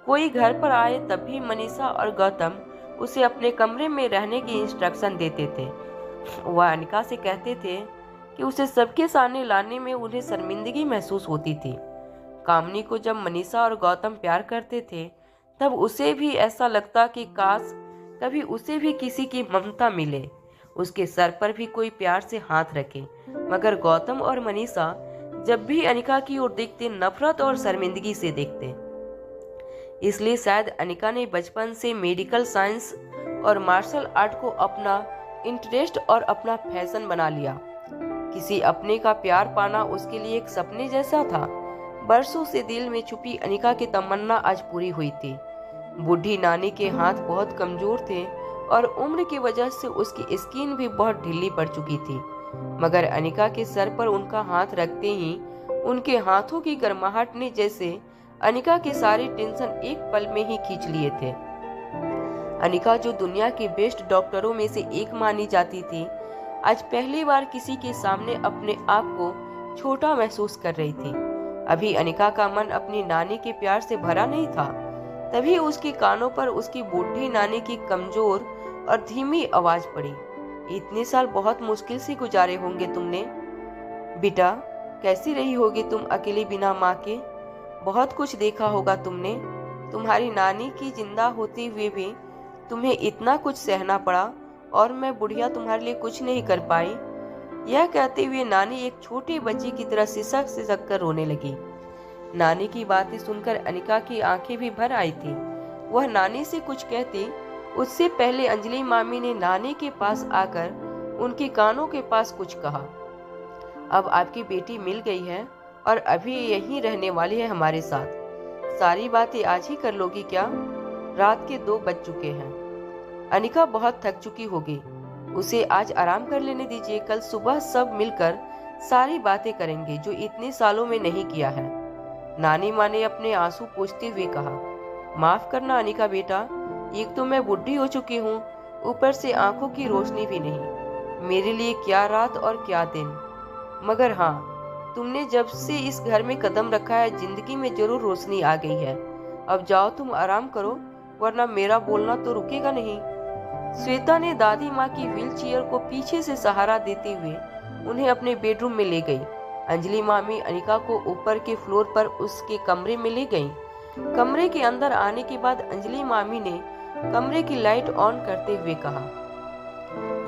कोई घर पर आए तब भी मनीषा और गौतम उसे अपने कमरे में रहने की इंस्ट्रक्शन देते थे। वह अनिका से कहते थे कि उसे सबके सामने लाने में उन्हें शर्मिंदगी महसूस होती थी। कामनी को जब मनीषा और गौतम प्यार करते थे, तब उसे भी ऐसा लगता कि काश कभी उसे भी किसी की ममता मिले, उसके सर पर भी कोई प्यार से हाथ रखे। मगर गौतम और मनीषा जब भी अनिका की ओर देखते, नफरत और शर्मिंदगी से देखते। इसलिए शायद अनिका ने बचपन से मेडिकल साइंस और मार्शल आर्ट को अपना इंटरेस्ट और अपना फैशन बना लिया। किसी अपने का प्यार पाना उसके लिए एक सपने जैसा था। बरसों से दिल में छुपी अनिका की तमन्ना आज पूरी हुई थी। बूढ़ी नानी के हाथ बहुत कमजोर थे और उम्र की वजह से उसकी स्किन भी बहुत ढीली पड़ चुकी थी, मगर अनिका के सर पर उनका हाथ रखते ही उनके हाथों की गर्माहट ने जैसे अनिका के सारे टेंशन एक पल में ही खींच लिए थे। अनिका, जो दुनिया के बेस्ट डॉक्टरों में से एक मानी जाती थी, आज पहली बार किसी के सामने अपने आप को छोटा महसूस कर रही थी। अभी अनिका का मन अपनी नानी के प्यार से भरा नहीं था। तभी उसके कानों पर उसकी बूढ़ी नानी की कमजोर और धीमी आवाज पड़ी। इतने साल बहुत मुश्किल से गुजारे होंगे तुमने। बेटा, कैसी रही होगी तुम अकेली बिना माँ के? बहुत कुछ देखा होगा तुमने। तुम्हारी नानी की जिंदा होते हुए भी तुम्हें इतना कुछ सहना पड़ा, और मैं बुढ़िया तुम्हारे लिए कुछ नहीं कर पाई। यह कहते हुए नानी एक छोटे बच्चे की तरह सिसक सिसक कर रोने लगी। नानी की बातें सुनकर अनिका की आंखें भी भर आई थी। वह नानी से कुछ कहती, उससे पहले अंजलि मामी ने नानी के पास आकर उनके कानों के पास कुछ कहा। अब आपकी बेटी मिल गई है और अभी यहीं रहने वाली है हमारे साथ। सारी बातें आज ही कर लोगी क्या? रात के 2 बज चुके हैं। अनिका बहुत थक चुकी होगी, उसे आज आराम कर लेने दीजिए। कल सुबह सब मिलकर सारी बातें करेंगे जो इतने सालों में नहीं किया है। नानी माँ ने अपने आंसू पोंछते हुए कहा। माफ करना अनिका बेटा, एक तो मैं बुढ़ी हो चुकी हूँ, ऊपर से आंखों की रोशनी भी नहीं। मेरे लिए क्या रात और क्या दिन। मगर हाँ, तुमने जब से इस घर में कदम रखा है, जिंदगी में जरूर रोशनी आ गई है। अब जाओ तुम आराम करो, वरना मेरा बोलना तो रुकेगा नहीं। श्वेता ने दादी माँ की व्हीलचेयर को पीछे से सहारा देते हुए उन्हें अपने बेडरूम में ले गई। अंजलि मामी अनिका को ऊपर के फ्लोर पर उसके कमरे में ले गईं। कमरे के अंदर आने के बाद अंजलि मामी ने कमरे की लाइट ऑन करते हुए कहा,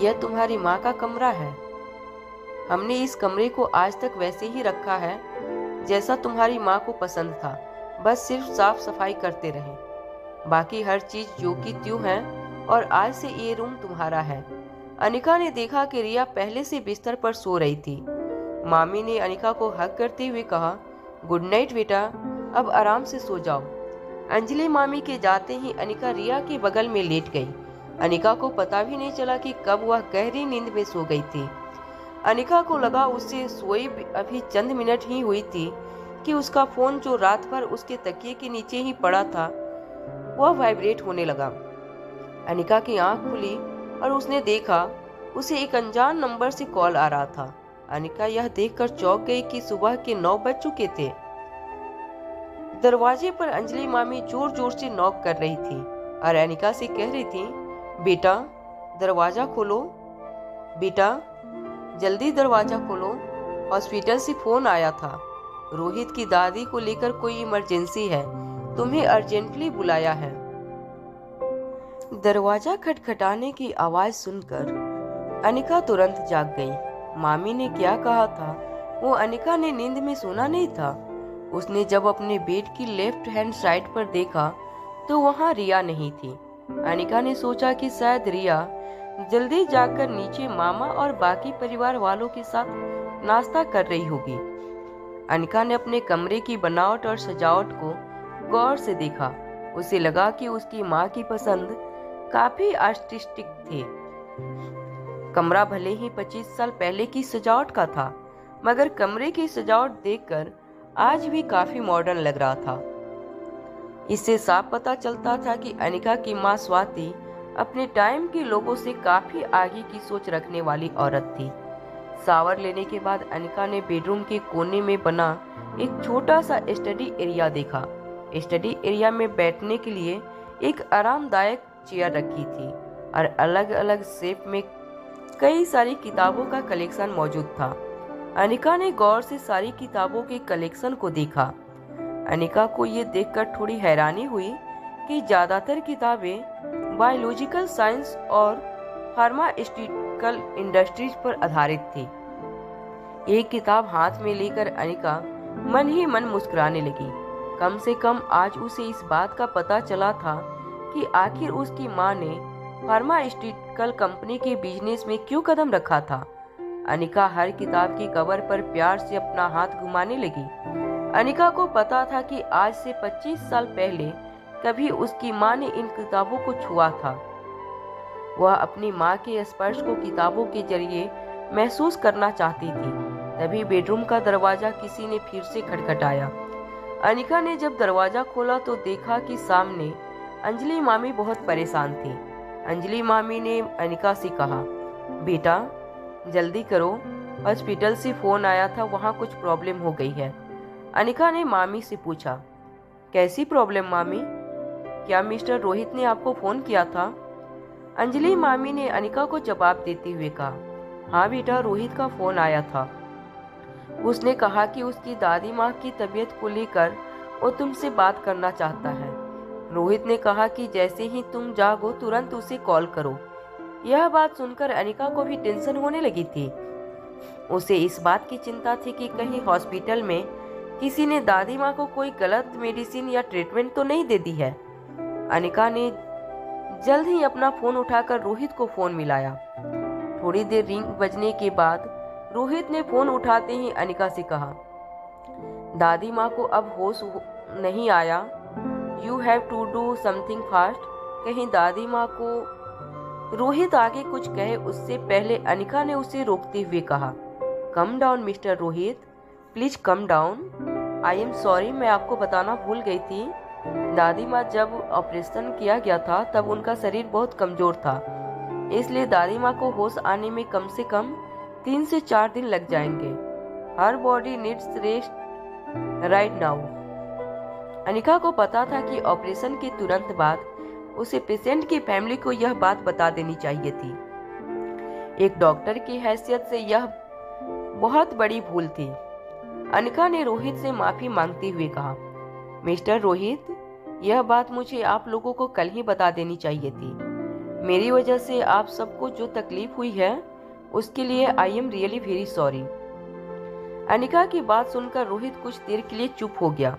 यह तुम्हारी माँ का कमरा है। हमने इस कमरे को आज तक वैसे ही रखा है जैसा तुम्हारी माँ को पसंद था। बस सिर्फ साफ सफाई करते रहे। बाकी हर चीज जो की त्यों है, और आज से ये रूम तुम्हारा है। अनिका ने देखा कि रिया पहले से बिस्तर पर सो रही थी। मामी ने अनिका को हक करते हुए कहा, गुड नाइट बेटा, अब आराम से सो जाओ। अंजलि मामी के जाते ही अनिका रिया के बगल में लेट गई। अनिका को पता भी नहीं चला कि कब वह गहरी नींद में सो गई थी। अनिका को लगा उससे सोई अभी चंद मिनट ही हुई थी कि उसका फोन, जो रात भर उसके तकिए के नीचे ही पड़ा था, वह वाइब्रेट होने लगा। अनिका की आंख खुली और उसने देखा उसे एक अनजान नंबर से कॉल आ रहा था। अनिका यह देखकर चौंक गई कि सुबह के 9 बज चुके थे। दरवाजे पर अंजलि मामी जोर जोर से नॉक कर रही थी और अनिका से कह रही थी, बेटा दरवाजा खोलो, बेटा जल्दी दरवाजा खोलो। हॉस्पिटल से फोन आया था, रोहित की दादी को लेकर कोई इमरजेंसी है, तुम्हें अर्जेंटली बुलाया है। दरवाजा खटखटाने की आवाज सुनकर अनिका तुरंत जाग गई। मामी ने क्या कहा था वो अनिका ने नींद में सुना नहीं था। उसने जब अपने बेड की लेफ्ट हैंड साइड पर देखा तो वहां रिया नहीं थी। अनिका ने सोचा कि शायद रिया जल्दी जाकर नीचे मामा और बाकी परिवार वालों के साथ नाश्ता कर रही होगी। अनिका ने अपने कमरे की बनावट और सजावट को गौर से देखा। उसे लगा कि उसकी माँ की पसंद काफी आर्टिस्टिक थी। कमरा भले ही 25 साल पहले की सजावट का था, मगर कमरे की सजावट देखकर आज भी काफी मॉडर्न लग रहा था। इससे साफ पता चलता था कि अनिका की माँ स्वाति अपने टाइम के लोगों से काफी आगे की सोच रखने वाली औरत थी। शावर लेने के बाद अनिका ने बेडरूम के कोने में बना एक छोटा सा स्टडी एरिया देखा। स्टडी एरिया में बैठने के लिए एक आरामदायक चेयर रखी थी और अलग अलग शेप में कई सारी किताबों का कलेक्शन मौजूद था। अनिका ने गौर से सारी किताबों के कलेक्शन को देखा। अनिका को ये देखकर थोड़ी हैरानी हुई कि ज्यादातर किताबें बायोलॉजिकल साइंस और फार्मास्यूटिकल इंडस्ट्रीज पर आधारित थी। एक किताब हाथ में लेकर अनिका मन ही मन मुस्कुराने लगी। कम से कम आज उसे इस बात का पता चला था कि आखिर उसकी माँ ने फार्मास्यूटिकल कंपनी के बिजनेस में क्यों कदम रखा था। अनिका हर किताब की कवर पर प्यार से अपना हाथ घुमाने लगी। अनिका को पता था कि आज से 25 साल पहले कभी उसकी माँ ने इन किताबों को छुआ था। वह अपनी माँ के स्पर्श को किताबों के जरिए महसूस करना चाहती थी। तभी बेडरूम का दरवाजा किसी ने फिर से खटखटाया। अनिका ने जब दरवाजा खोला तो देखा कि सामने अंजलि मामी बहुत परेशान थी। अंजलि मामी ने अनिका से कहा, बेटा जल्दी करो, हॉस्पिटल से फोन आया था, वहाँ कुछ प्रॉब्लम हो गई है। अनिका ने मामी से पूछा, कैसी प्रॉब्लम मामी? क्या मिस्टर रोहित ने आपको फोन किया था? अंजलि मामी ने अनिका को जवाब देते हुए कहा, हाँ बेटा, रोहित का फोन आया था। उसने कहा कि उसकी दादी माँ की तबीयत को लेकर वो तुमसे बात करना चाहता है। रोहित ने कहा कि जैसे ही तुम जागो तुरंत उसे कॉल करो। यह बात सुनकर अनिका को भी टेंशन होने लगी थी। उसे इस बात की चिंता थी कि कहीं हॉस्पिटल में किसी ने दादी माँ को कोई गलत मेडिसिन या ट्रीटमेंट तो नहीं दे दी है। अनिका ने जल्द ही अपना फोन उठाकर रोहित को फोन मिलाया। थोड़ी देर रिंग बजने के बाद रोहित ने फोन उठाते ही अनिका से कहा, दादी माँ को अब होश नहीं आया, you have to do something fast. कहीं दादी माँ को। रोहित आगे कुछ कहे उससे पहले अनिका ने उसे रोकते हुए कहा, come down mister Rohit, please come down. I am sorry, मैं आपको बताना भूल गई थी। दादी माँ जब ऑपरेशन किया गया था तब उनका शरीर बहुत कमजोर था, इसलिए दादी माँ को होश आने में कम से कम 3 से 4 दिन लग जाएंगे। हर body needs rest right now. Anika को पता था कि ऑपरेशन के तुरंत बाद उसे पेशेंट की फैमिली को यह बात बता देनी चाहिए थी। एक डॉक्टर की हैसियत से यह बहुत बड़ी भूल थी। अनिका ने रोहित से माफी मांगते हुए कहा, मिस्टर रोहित, यह बात मुझे आप लोगों को कल ही बता देनी चाहिए थी। मेरी वजह से आप सबको जो तकलीफ हुई है उसके लिए I am really very sorry. Anika की बात सुनकर रोहित कुछ देर के लिए चुप हो गया।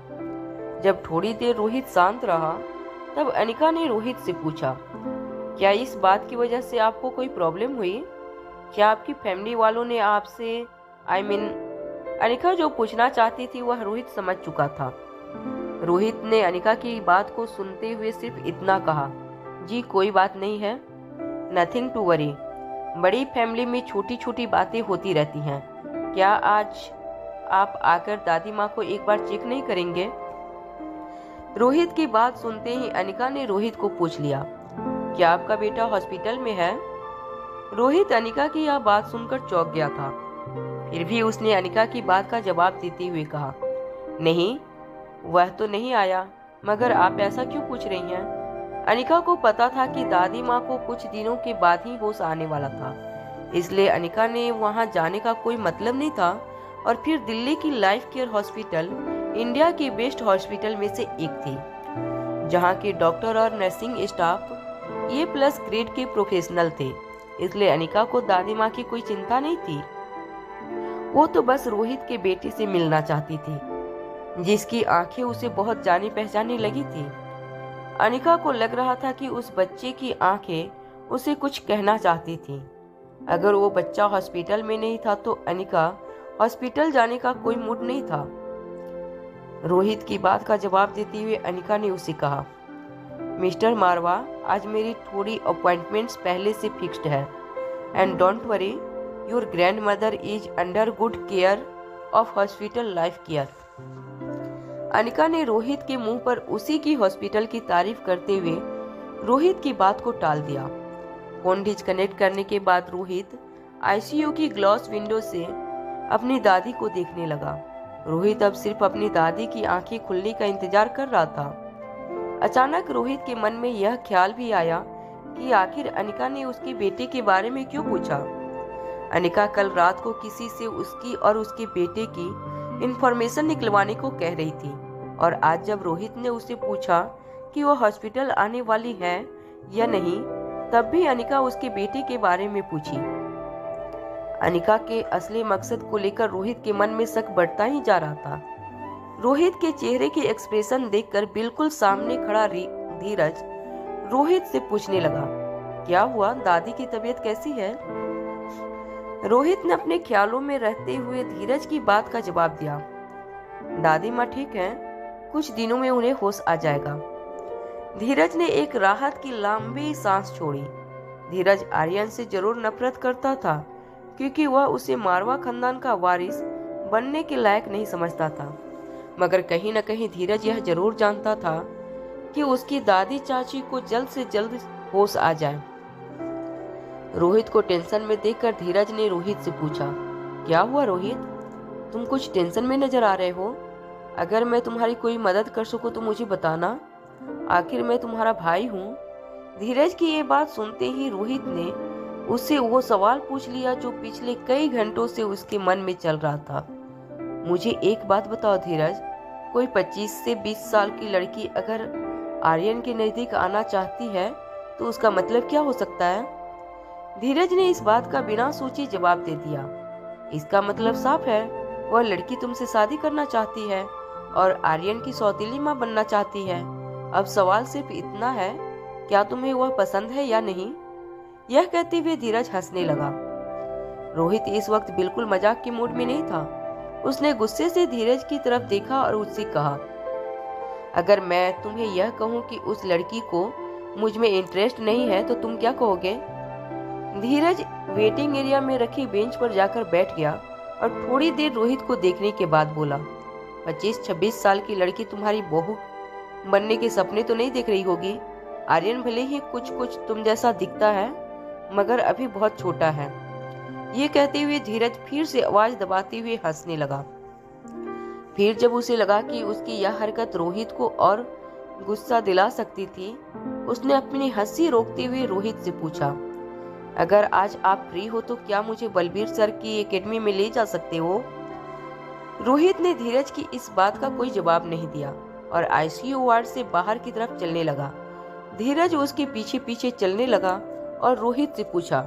जब थोड़ी देर रोहित शांत रहा तब अनिका ने रोहित से पूछा, क्या इस बात की वजह से आपको कोई प्रॉब्लम हुई? क्या आपकी फैमिली वालों ने आपसे अनिका जो पूछना चाहती थी वह रोहित समझ चुका था। रोहित ने अनिका की बात को सुनते हुए सिर्फ इतना कहा, जी कोई बात नहीं है, नथिंग टू वरी। बड़ी फैमिली में छोटी छोटी बातें होती रहती हैं। क्या आज आप आकर दादी माँ को एक बार चेक नहीं करेंगे? रोहित की बात सुनते ही अनिका ने रोहित को पूछ लिया, क्या आपका बेटा हॉस्पिटल में है? रोहित अनिका की यह बात सुनकर चौंक गया था, फिर भी उसने अनिका की बात का जवाब देते हुए कहा, नहीं, वह तो नहीं आया, मगर आप ऐसा क्यों पूछ रही हैं? अनिका को पता था कि दादी माँ को कुछ दिनों के बाद ही होश आने वाला था, इसलिए अनिका ने वहां जाने का कोई मतलब नहीं था। और फिर दिल्ली की लाइफ केयर हॉस्पिटल इंडिया की बेस्ट हॉस्पिटल में से एक थी, जहां के डॉक्टर और नर्सिंग स्टाफ A+ ग्रेड के प्रोफेशनल थे, इसलिए अनिका को दादी माँ की कोई चिंता नहीं थी। वो तो बस रोहित के बेटे से मिलना चाहती थी, जिसकी आंखें उसे बहुत जानी पहचानी लगी थी। अनिका को लग रहा था कि उस बच्चे की आंखें उसे कुछ कहना चाहती थी। अगर वो बच्चा हॉस्पिटल में नहीं था तो अनिका हॉस्पिटल जाने का कोई मूड नहीं था। रोहित की बात का जवाब देते हुए अनिका ने उसे कहा, मिस्टर मारवा, आज मेरी थोड़ी अपॉइंटमेंट्स पहले से फिक्स्ड है, and don't worry, your grand mother is under good care of hospital life care. Anika ने रोहित के मुंह पर उसी की हॉस्पिटल की तारीफ करते हुए रोहित की बात को टाल दिया। फोन डिस्कनेक्ट करने के बाद रोहित आईसीयू की ग्लास विंडो से अपनी दादी को देखने लगा। रोहित अब सिर्फ अपनी दादी की आंखें खुलने का इंतजार कर रहा था। अचानक रोहित के मन में यह ख्याल भी आया कि आखिर अनिका ने उसके बेटे के बारे में क्यों पूछा। अनिका कल रात को किसी से उसकी और उसके बेटे की इंफॉर्मेशन निकलवाने को कह रही थी, और आज जब रोहित ने उसे पूछा कि वह हॉस्पिटल आने वाली है या नहीं, तब भी अनिका उसके बेटे के बारे में पूछी। अनिका के असली मकसद को लेकर रोहित के मन में शक बढ़ता ही जा रहा था। रोहित के चेहरे के एक्सप्रेशन देखकर बिल्कुल सामने खड़ा धीरज रोहित से पूछने लगा, क्या हुआ, दादी की तबीयत कैसी है? रोहित ने अपने ख्यालों में रहते हुए धीरज की बात का जवाब दिया, दादी माँ ठीक हैं, कुछ दिनों में उन्हें होश आ जाएगा। धीरज ने एक राहत की लंबी सांस छोड़ी। धीरज आर्यन से जरूर नफरत करता था, क्योंकि वह उसे मारवा खानदान का वारिस बनने के लायक नहीं समझता था, मगर कहीं न कहीं धीरज यह जरूर जानता था कि उसकी दादी चाची को जल्द से जल्द होश आ जाए। रोहित को टेंशन में देखकर धीरज ने रोहित से पूछा, क्या हुआ रोहित, तुम कुछ टेंशन में नजर आ रहे हो? अगर मैं तुम्हारी कोई मदद कर सकूं तो मुझे बताना, आखिर मैं तुम्हारा भाई हूँ। धीरज की ये बात सुनते ही रोहित ने उससे वो सवाल पूछ लिया जो पिछले कई घंटों से उसके मन में चल रहा था। मुझे एक बात बताओ धीरज, कोई 25 से 20 साल की लड़की अगर आर्यन के नजदीक आना चाहती है तो उसका मतलब क्या हो सकता है? धीरज ने इस बात का बिना सोचे जवाब दे दिया, इसका मतलब साफ है, वह लड़की तुमसे शादी करना चाहती है और आर्यन की सौतेली माँ बनना चाहती है। अब सवाल सिर्फ इतना है, क्या तुम्हें वह पसंद है या नहीं? यह कहते हुए धीरज हंसने लगा। रोहित इस वक्त बिल्कुल मजाक के मूड में नहीं था। उसने गुस्से से धीरज की तरफ देखा और उससे कहा, अगर मैं तुम्हें यह कहूं कि उस लड़की को मुझ में इंटरेस्ट नहीं है तो तुम क्या कहोगे? धीरज वेटिंग एरिया में रखी बेंच पर जाकर बैठ गया और थोड़ी देर रोहित को देखने के बाद बोला, 25-26 साल की लड़की तुम्हारी बहू बनने के सपने तो नहीं देख रही होगी? आर्यन भले ही कुछ कुछ तुम जैसा दिखता है मगर अभी बहुत छोटा है। ये कहते हुए धीरज फिर से आवाज दबाते हुए हंसने लगा। फिर जब उसे लगा कि उसकी यह हरकत रोहित को और गुस्सा दिला सकती थी, उसने अपनी हंसी रोकते हुए रोहित से पूछा, अगर आज आप फ्री हो तो क्या मुझे बलबीर सर की एकेडमी में ले जा सकते हो? रोहित ने धीरज की इस बात का कोई जवाब नहीं दिया और आईसीयू वार्ड से बाहर की तरफ चलने लगा। धीरज उसके पीछे पीछे चलने लगा और रोहित से पूछा,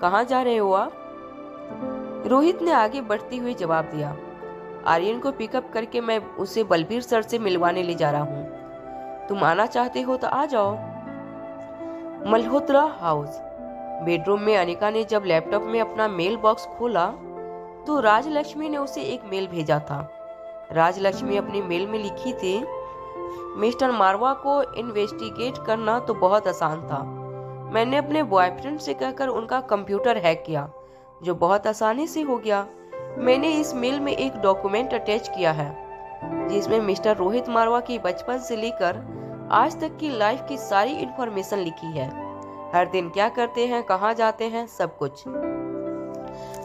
कहाँ जा रहे हो आप? रोहित ने आगे बढ़ते हुए जवाब दिया, आर्यन को पिकअप करके मैं उसे बलबीर सर से मिलवाने ले जा रहा हूँ। तुम आना चाहते हो तो आ जाओ। मल्होत्रा हाउस। बेडरूम में अनिका ने जब लैपटॉप में अपना मेल बॉक्स खोला तो राजलक्ष्मी ने उसे एक मेल भेजा था। राजलक्ष्मी अपने मेल में लिखी थी, मिस्टर मारवा को इन्वेस्टिगेट करना तो बहुत आसान था। मैंने अपने बॉयफ्रेंड से कहकर उनका कंप्यूटर हैक किया, जो बहुत आसानी से हो गया। मैंने इस मेल में एक डॉक्यूमेंट अटैच किया है जिसमें मिस्टर रोहित मारवा की बचपन से लेकर आज तक की लाइफ की सारी इंफॉर्मेशन लिखी है। हर दिन क्या करते हैं, कहाँ जाते हैं, सब कुछ।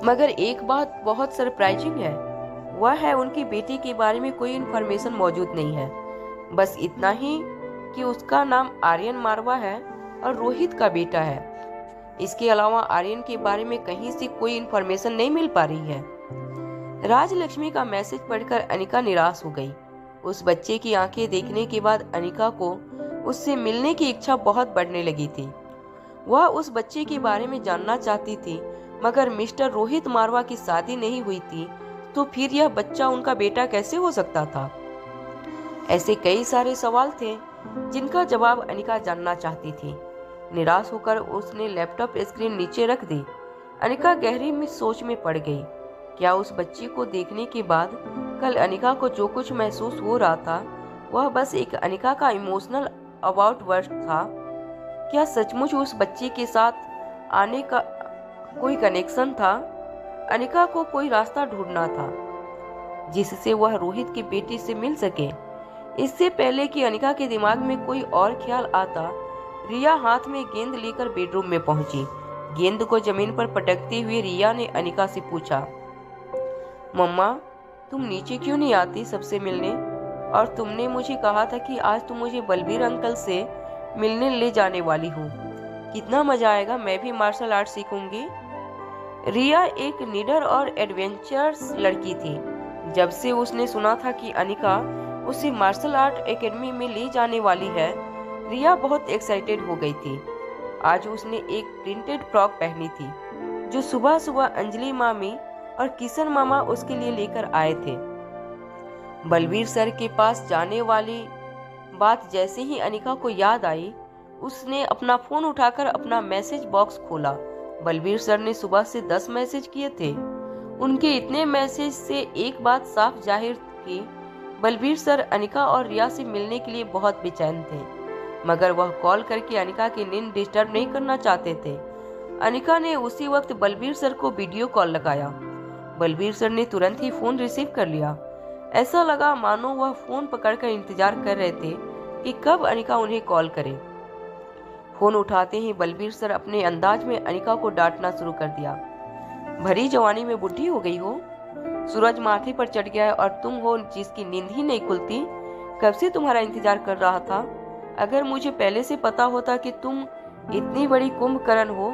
मगर एक बात बहुत सरप्राइजिंग है, वह है उनकी बेटी के बारे में कोई इंफॉर्मेशन मौजूद नहीं है। बस इतना ही कि उसका नाम आर्यन मारवा है और रोहित का बेटा है। इसके अलावा आर्यन के बारे में कहीं से कोई इंफॉर्मेशन नहीं मिल पा रही है। राजलक्ष्मी का मैसेज पढ़कर अनिका निराश हो गई। उस बच्चे की आंखें देखने के बाद अनिका को उससे मिलने की इच्छा बहुत बढ़ने लगी थी। वह उस बच्चे के बारे में जानना चाहती थी, मगर मिस्टर रोहित मारवा की शादी नहीं हुई थी तो फिर यह बच्चा उनका बेटा कैसे हो सकता था? ऐसे कई सारे सवाल थे जिनका जवाब अनिका जानना चाहती थी। निराश होकर उसने लैपटॉप स्क्रीन नीचे रख दी। अनिका गहरी में सोच में पड़ गई। क्या उस बच्ची को देखने के बाद कल अनिका को जो कुछ महसूस हो रहा था वह बस एक अनिका का इमोशनल अबाउट वर्ड था? क्या सचमुच उस बच्चे के साथ आने का कोई कनेक्शन था? अनिका को कोई रास्ता ढूंढना था जिससे वह रोहित की बेटी से मिल सके। इससे पहले कि अनिका के दिमाग में कोई और ख्याल आता, रिया हाथ में गेंद लेकर बेडरूम में पहुंची। गेंद को जमीन पर पटकते हुए रिया ने अनिका से पूछा, मम्मा तुम नीचे क्यों नहीं आती सबसे मिलने? और तुमने मुझे कहा था कि आज तुम मुझे बलबीर अंकल से मिलने ले जाने वाली हो। कितना मजा आएगा, मैं भी मार्शल आर्ट सीखूंगी। रिया एक निडर और एडवेंचरस लड़की थी। जब से उसने सुना था कि अनिका उसे मार्शल आर्ट एकेडमी में ले जाने वाली है, रिया बहुत एक्साइटेड हो गई थी। आज उसने एक प्रिंटेड फ्रॉक पहनी थी जो सुबह सुबह अंजलि मामी और किशन मामा उसके लिए लेकर आए थे। बलबीर सर के पास जाने वाली बात जैसे ही अनिका को याद आई, उसने अपना फोन उठाकर अपना मैसेज बॉक्स खोला। बलबीर सर ने सुबह से 10 मैसेज किए थे। उनके इतने मैसेज से एक बात साफ जाहिर थी, बलबीर सर अनिका और रिया से मिलने के लिए बहुत बेचैन थे, मगर वह कॉल करके अनिका की नींद डिस्टर्ब नहीं करना चाहते थे। अनिका ने उसी वक्त बलबीर सर को वीडियो कॉल लगाया। बलबीर सर ने तुरंत ही फोन रिसीव कर लिया। ऐसा लगा मानो वह फोन पकड़कर इंतजार कर रहे थे कि कब अनिका उन्हें कॉल करे। फोन उठाते ही बलबीर सर अपने अंदाज में अनिका को डांटना शुरू कर दिया। भरी जवानी में बुढ़ी हो गई हो, सूरज माथे पर चढ़ गया है और तुम हो जिसकी नींद ही नहीं खुलती। कब से तुम्हारा इंतजार कर रहा था। अगर मुझे पहले से पता होता कि तुम इतनी बड़ी कुंभकर्ण हो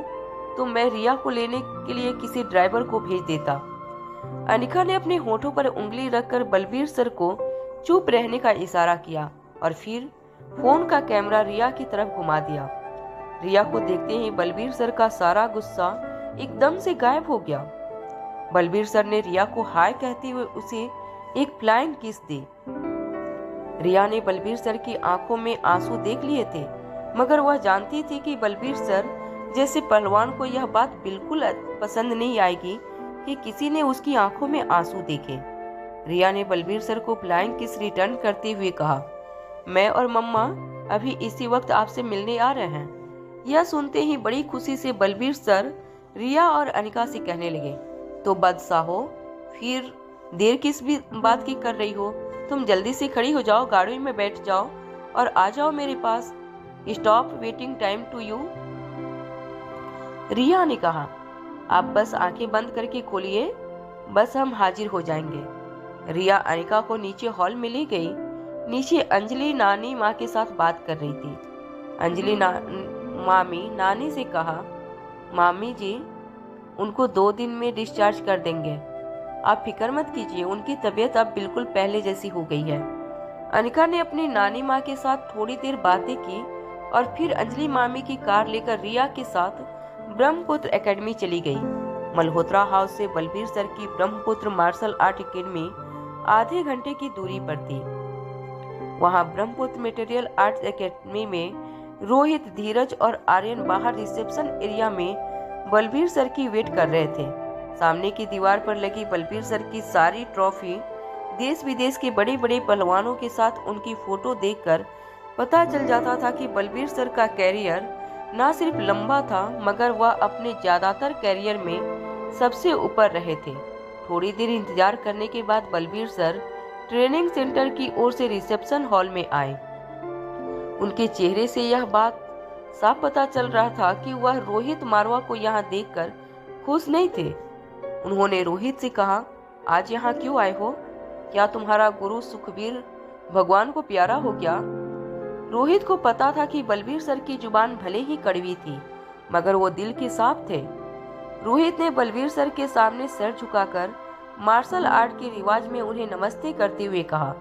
तो मैं रिया को लेने के लिए किसी ड्राइवर को भेज देता। अनिका ने अपने होठों पर उंगली रखकर बलबीर सर को चुप रहने का इशारा किया और फिर फोन का कैमरा रिया की तरफ घुमा दिया। रिया को देखते ही बलबीर सर का सारा गुस्सा एकदम से गायब हो गया। बलबीर सर ने रिया को हाय कहते हुए उसे एक फ्लाइंग किस दी। रिया ने बलबीर सर की आंखों में आंसू देख लिए थे, मगर वह जानती थी कि बलबीर सर जैसे पहलवान को यह बात बिल्कुल पसंद नहीं आएगी कि किसी ने उसकी आंखों में आंसू देखे। रिया ने बलबीर सर को फ्लाइंग किस रिटर्न करते हुए कहा, मैं और मम्मा अभी इसी वक्त आपसे मिलने आ रहे हैं। यह सुनते ही बड़ी खुशी से बलबीर सर रिया और अनिका से कहने लगे, तो बदसाहो, फिर देर किस भी बात की कर रही हो। तुम जल्दी से खड़ी हो जाओ, गाड़ी में बैठ जाओ और आ जाओ मेरे पास। Stop waiting time to you. Riya ने कहा, आप बस आंखें बंद करके खोलिए, बस हम हाजिर हो जाएंगे। रिया अनिका को नीचे हॉल में ले गई। नीचे अंजलि नानी माँ के साथ बात कर रही थी। अंजलि मामी नानी से कहा, मामी जी उनको 2 दिन में डिस्चार्ज कर देंगे, आप फिक्र मत कीजिए, उनकी तबीयत अब बिल्कुल पहले जैसी हो गई है। अनिका ने अपनी नानी माँ के साथ थोड़ी देर बातें की और फिर अंजलि मामी की कार लेकर रिया के साथ ब्रह्मपुत्र एकेडमी चली गई। मल्होत्रा हाउस से बलबीर सर की ब्रह्मपुत्र मार्शल आर्ट एकेडमी आधे घंटे की दूरी पर थी। वहां ब्रह्मपुत्र मटेरियल आर्ट्स एकेडमी में रोहित, धीरज और आर्यन बाहर रिसेप्शन एरिया में बलबीर सर की वेट कर रहे थे। सामने की दीवार पर लगी बलबीर सर की सारी ट्रॉफी, देश विदेश के बड़े बड़े पहलवानों के साथ उनकी फोटो देखकर पता चल जाता था कि बलबीर सर का कैरियर न सिर्फ लंबा था मगर वह अपने ज्यादातर कैरियर में सबसे ऊपर रहे थे। थोड़ी देर इंतजार करने के बाद बलबीर सर ट्रेनिंग सेंटर की ओर से रिसेप्शन हॉल में आए। उनके चेहरे से यह बात साफ पता चल रहा था कि वह रोहित मारवा को यहाँ देखकर खुश नहीं थे। उन्होंने रोहित से कहा, आज यहाँ क्यों आए हो? क्या तुम्हारा गुरु सुखबीर भगवान को प्यारा हो क्या? रोहित को पता था कि बलबीर सर की जुबान भले ही कड़वी थी मगर वो दिल के साफ थे। रोहित ने बलबीर सर के सामने सर झुकाकर मार्शल आर्ट के रिवाज में उन्हें नमस्ते करते हुए कहा,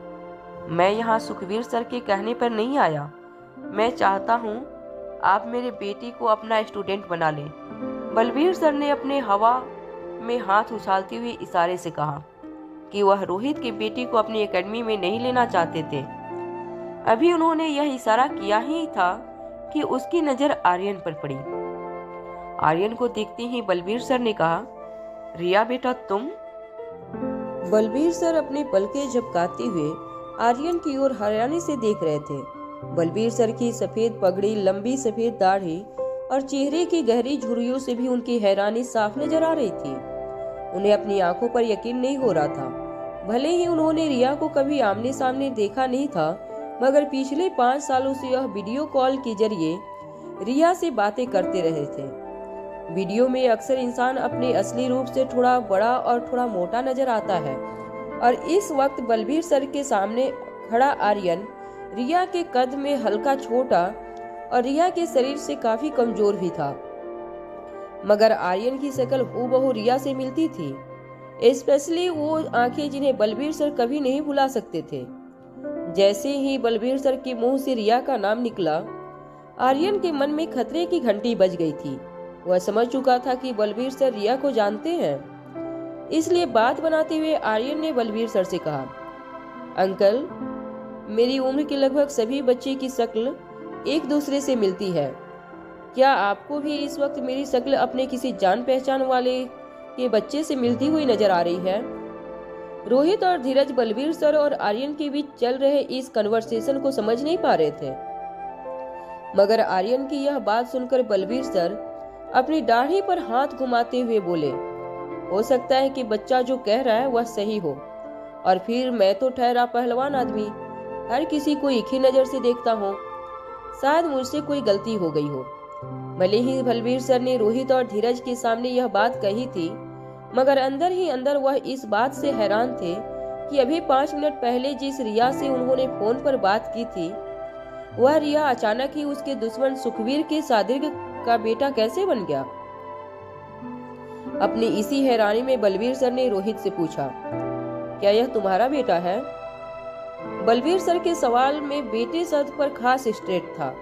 मैं यहाँ सुखबीर सर के कहने पर नहीं आया, मैं चाहता हूँ आप मेरे बेटी को अपना स्टूडेंट बना लें। बलबीर सर ने अपने हवा में हाथ उछालते हुए इशारे से कहा कि वह रोहित की बेटी को अपनी एकेडमी में नहीं लेना चाहते थे। अभी उन्होंने यह इशारा किया ही था कि उसकी नजर आर्यन पर पड़ी। आर्यन को देखते ही बलबीर सर ने कहा, रिया बेटा तुम? बलबीर सर अपने पलके झपकाते हुए आर्यन की ओर हैरानी से देख रहे थे। बलबीर सर की सफेद पगड़ी, लंबी सफेद दाढ़ी और चेहरे की गहरी झुर्रियों से भी उनकी हैरानी साफ नजर आ रही थी। उन्हें अपनी आंखों पर यकीन नहीं हो रहा था। भले ही उन्होंने रिया को कभी आमने सामने देखा नहीं था मगर पिछले 5 सालों से यह वीडियो कॉल के जरिए रिया से बातें करते रहे थे। वीडियो में अक्सर इंसान अपने असली रूप से थोड़ा बड़ा और थोड़ा मोटा नजर आता है और इस वक्त बलबीर सर के सामने खड़ा आर्यन रिया के कद में हल्का छोटा और रिया के शरीर से काफी कमजोर भी था, मगर आर्यन की शक्ल हूबहू रिया से मिलती थी। स्पेशली वो आंखें जिन्हें बलबीर सर कभी नहीं भुला सकते थे। जैसे ही बलबीर सर के मुंह से रिया का नाम निकला, आर्यन के मन में खतरे की घंटी बज गई थी। वह समझ चुका था कि बलबीर सर रिया को जानते हैं। इसलिए बात बनाते हुए आर्यन ने बलबीर सर से कहा, अंकल, मेरी उम्र के लगभग सभी बच्चे की शक्ल एक दूसरे से मिलती है। क्या आपको भी इस वक्त मेरी शक्ल अपने किसी जान पहचान वाले के बच्चे से मिलती हुई नजर आ रही है? रोहित और धीरज बलबीर सर और आर्यन के बीच चल रहे इस कन्वर्सेशन को समझ नहीं पा रहे थे, मगर आर्यन की यह बात सुनकर बलबीर सर अपनी दाढ़ी पर हाथ घुमाते हुए बोले, हो सकता है कि बच्चा जो कह रहा है वह सही हो, और फिर मैं तो ठहरा पहलवान आदमी, हर किसी को एक ही नजर से देखता हूँ, शायद मुझसे कोई गलती हो गई हो। भले ही बलबीर सर ने रोहित और धीरज के सामने यह बात कही थी, मगर अंदर ही अंदर वह इस बात से हैरान थे कि अभी 5 मिनट पहले जिस रिया से उन्होंने फोन पर बात की थी, वह रिया अचानक ही उसके दुश्मन सुखवीर के सादिक का बेटा कैसे बन गया। अपनी इसी हैरानी में बलबीर सर ने रोहित से पूछा, क्या यह तुम्हारा बेटा है? बलबीर सर के सवाल में बेटे शब्द पर खास स्ट्रेट था।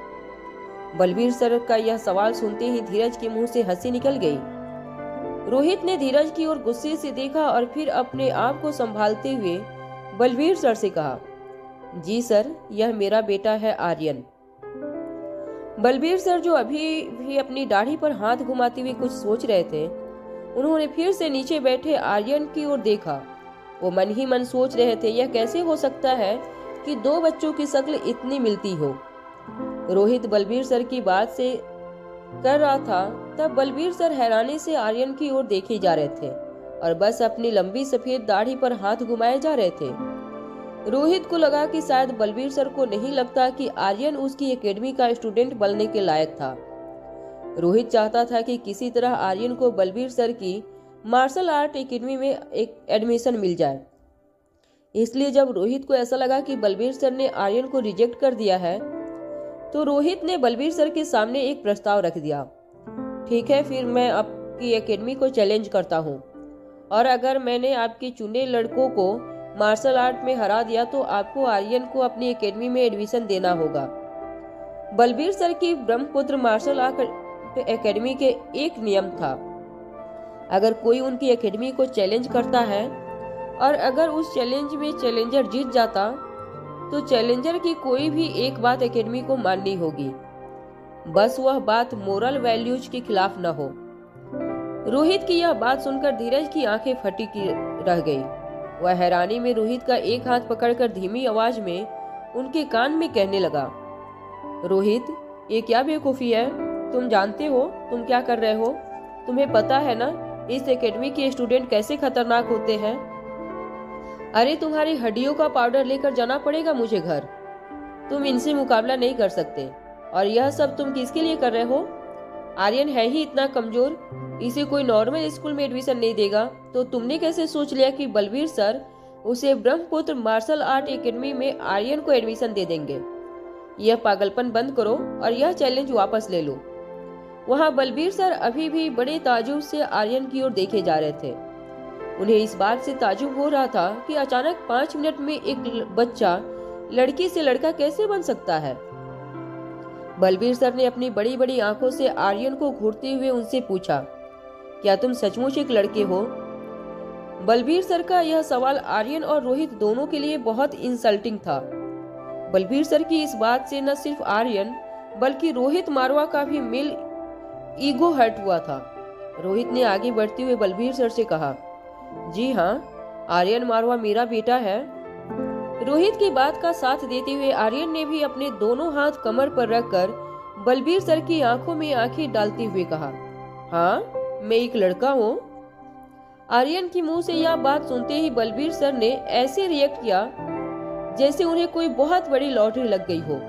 बलबीर सर का यह सवाल सुनते ही धीरज के मुंह से हंसी निकल गई। रोहित ने धीरज की ओर गुस्से से देखा और फिर अपने आप को संभालते हुए बलबीर सर से कहा, जी सर, यह मेरा बेटा है आर्यन। बलबीर सर जो अभी भी अपनी दाढ़ी पर हाथ घुमाते हुए कुछ सोच रहे थे, उन्होंने फिर से नीचे बैठे आर्यन की ओर देखा। वो मन ही मन सोच रहे थे, यह कैसे हो सकता है कि 2 बच्चों की शक्ल इतनी मिलती हो। रोहित बलबीर सर की बात से कर रहा था, तब बलबीर सर हैरानी से आर्यन की ओर देखे जा रहे थे और बस अपनी लंबी सफेद दाढ़ी पर हाथ घुमाए जा रहे थे। रोहित को लगा कि शायद बलबीर सर को नहीं लगता कि आर्यन उसकी एकेडमी का स्टूडेंट बनने के लायक था। रोहित चाहता था कि किसी तरह आर्यन को बलबीर सर की मार्शल आर्ट एकेडमी में एक एडमिशन मिल जाए। इसलिए जब रोहित को ऐसा लगा कि बलबीर सर ने आर्यन को रिजेक्ट कर दिया है, तो रोहित ने बलबीर सर के सामने एक प्रस्ताव रख दिया। ठीक है, फिर मैं आपकी एकेडमी को चैलेंज करता हूँ, और अगर मैंने आपके चुने लड़कों को मार्शल आर्ट में हरा दिया तो आपको आर्यन को अपनी एकेडमी में एडमिशन देना होगा। बलबीर सर की ब्रह्मपुत्र मार्शल आर्ट एकेडमी के एक नियम था, अगर कोई उनकी एकेडमी को चैलेंज करता है और अगर उस चैलेंज में चैलेंजर जीत जाता तो चैलेंजर की कोई भी एक बात एकेडमी को माननी होगी, बस वह बात मोरल वैल्यूज के खिलाफ न हो। रोहित की यह बात सुनकर धीरज की आंखें फटी की रह गई। वह हैरानी में रोहित का एक हाथ पकड़कर धीमी आवाज में उनके कान में कहने लगा, रोहित, ये क्या बेवकूफी है? तुम जानते हो तुम क्या कर रहे हो? तुम्हें पता है ना इस एकेडमी के स्टूडेंट कैसे खतरनाक होते हैं? अरे तुम्हारी हड्डियों का पाउडर लेकर जाना पड़ेगा मुझे घर। तुम इनसे मुकाबला नहीं कर सकते। और यह सब तुम किसके लिए कर रहे हो? आर्यन है ही इतना कमजोर, इसे कोई नॉर्मल स्कूल में एडमिशन नहीं देगा, तो तुमने कैसे सोच लिया कि बलबीर सर उसे ब्रह्मपुत्र मार्शल आर्ट एकेडमी में आर्यन को एडमिशन दे देंगे? यह पागलपन बंद करो और यह चैलेंज वापस ले लो। वहाँ बलबीर सर अभी भी बड़े ताजुब से आर्यन की ओर देखे जा रहे थे। उन्हें इस बात से ताजुब हो रहा था कि अचानक 5 मिनट में एक बच्चा लड़की से लड़का कैसे बन सकता है। बलबीर सर ने अपनी बड़ी बड़ी आंखों से आर्यन को घूरते हुए उनसे पूछा, क्या तुम सचमुच एक लड़के हो? बलबीर सर का यह सवाल आर्यन और रोहित दोनों के लिए बहुत इंसल्टिंग था। बलबीर सर की इस बात से न सिर्फ आर्यन बल्कि रोहित मारवा का भी मेल ईगो हर्ट हुआ था। रोहित ने आगे बढ़ते हुए बलबीर सर से कहा, जी हाँ, आर्यन मारवा मेरा बेटा है। रोहित की बात का साथ देते हुए आर्यन ने भी अपने दोनों हाथ कमर पर रखकर बलबीर सर की आंखों में आंखें डालते हुए कहा, हाँ, मैं एक लड़का हूँ। आर्यन के मुंह से यह बात सुनते ही बलबीर सर ने ऐसे रिएक्ट किया जैसे उन्हें कोई बहुत बड़ी लॉटरी लग गई हो।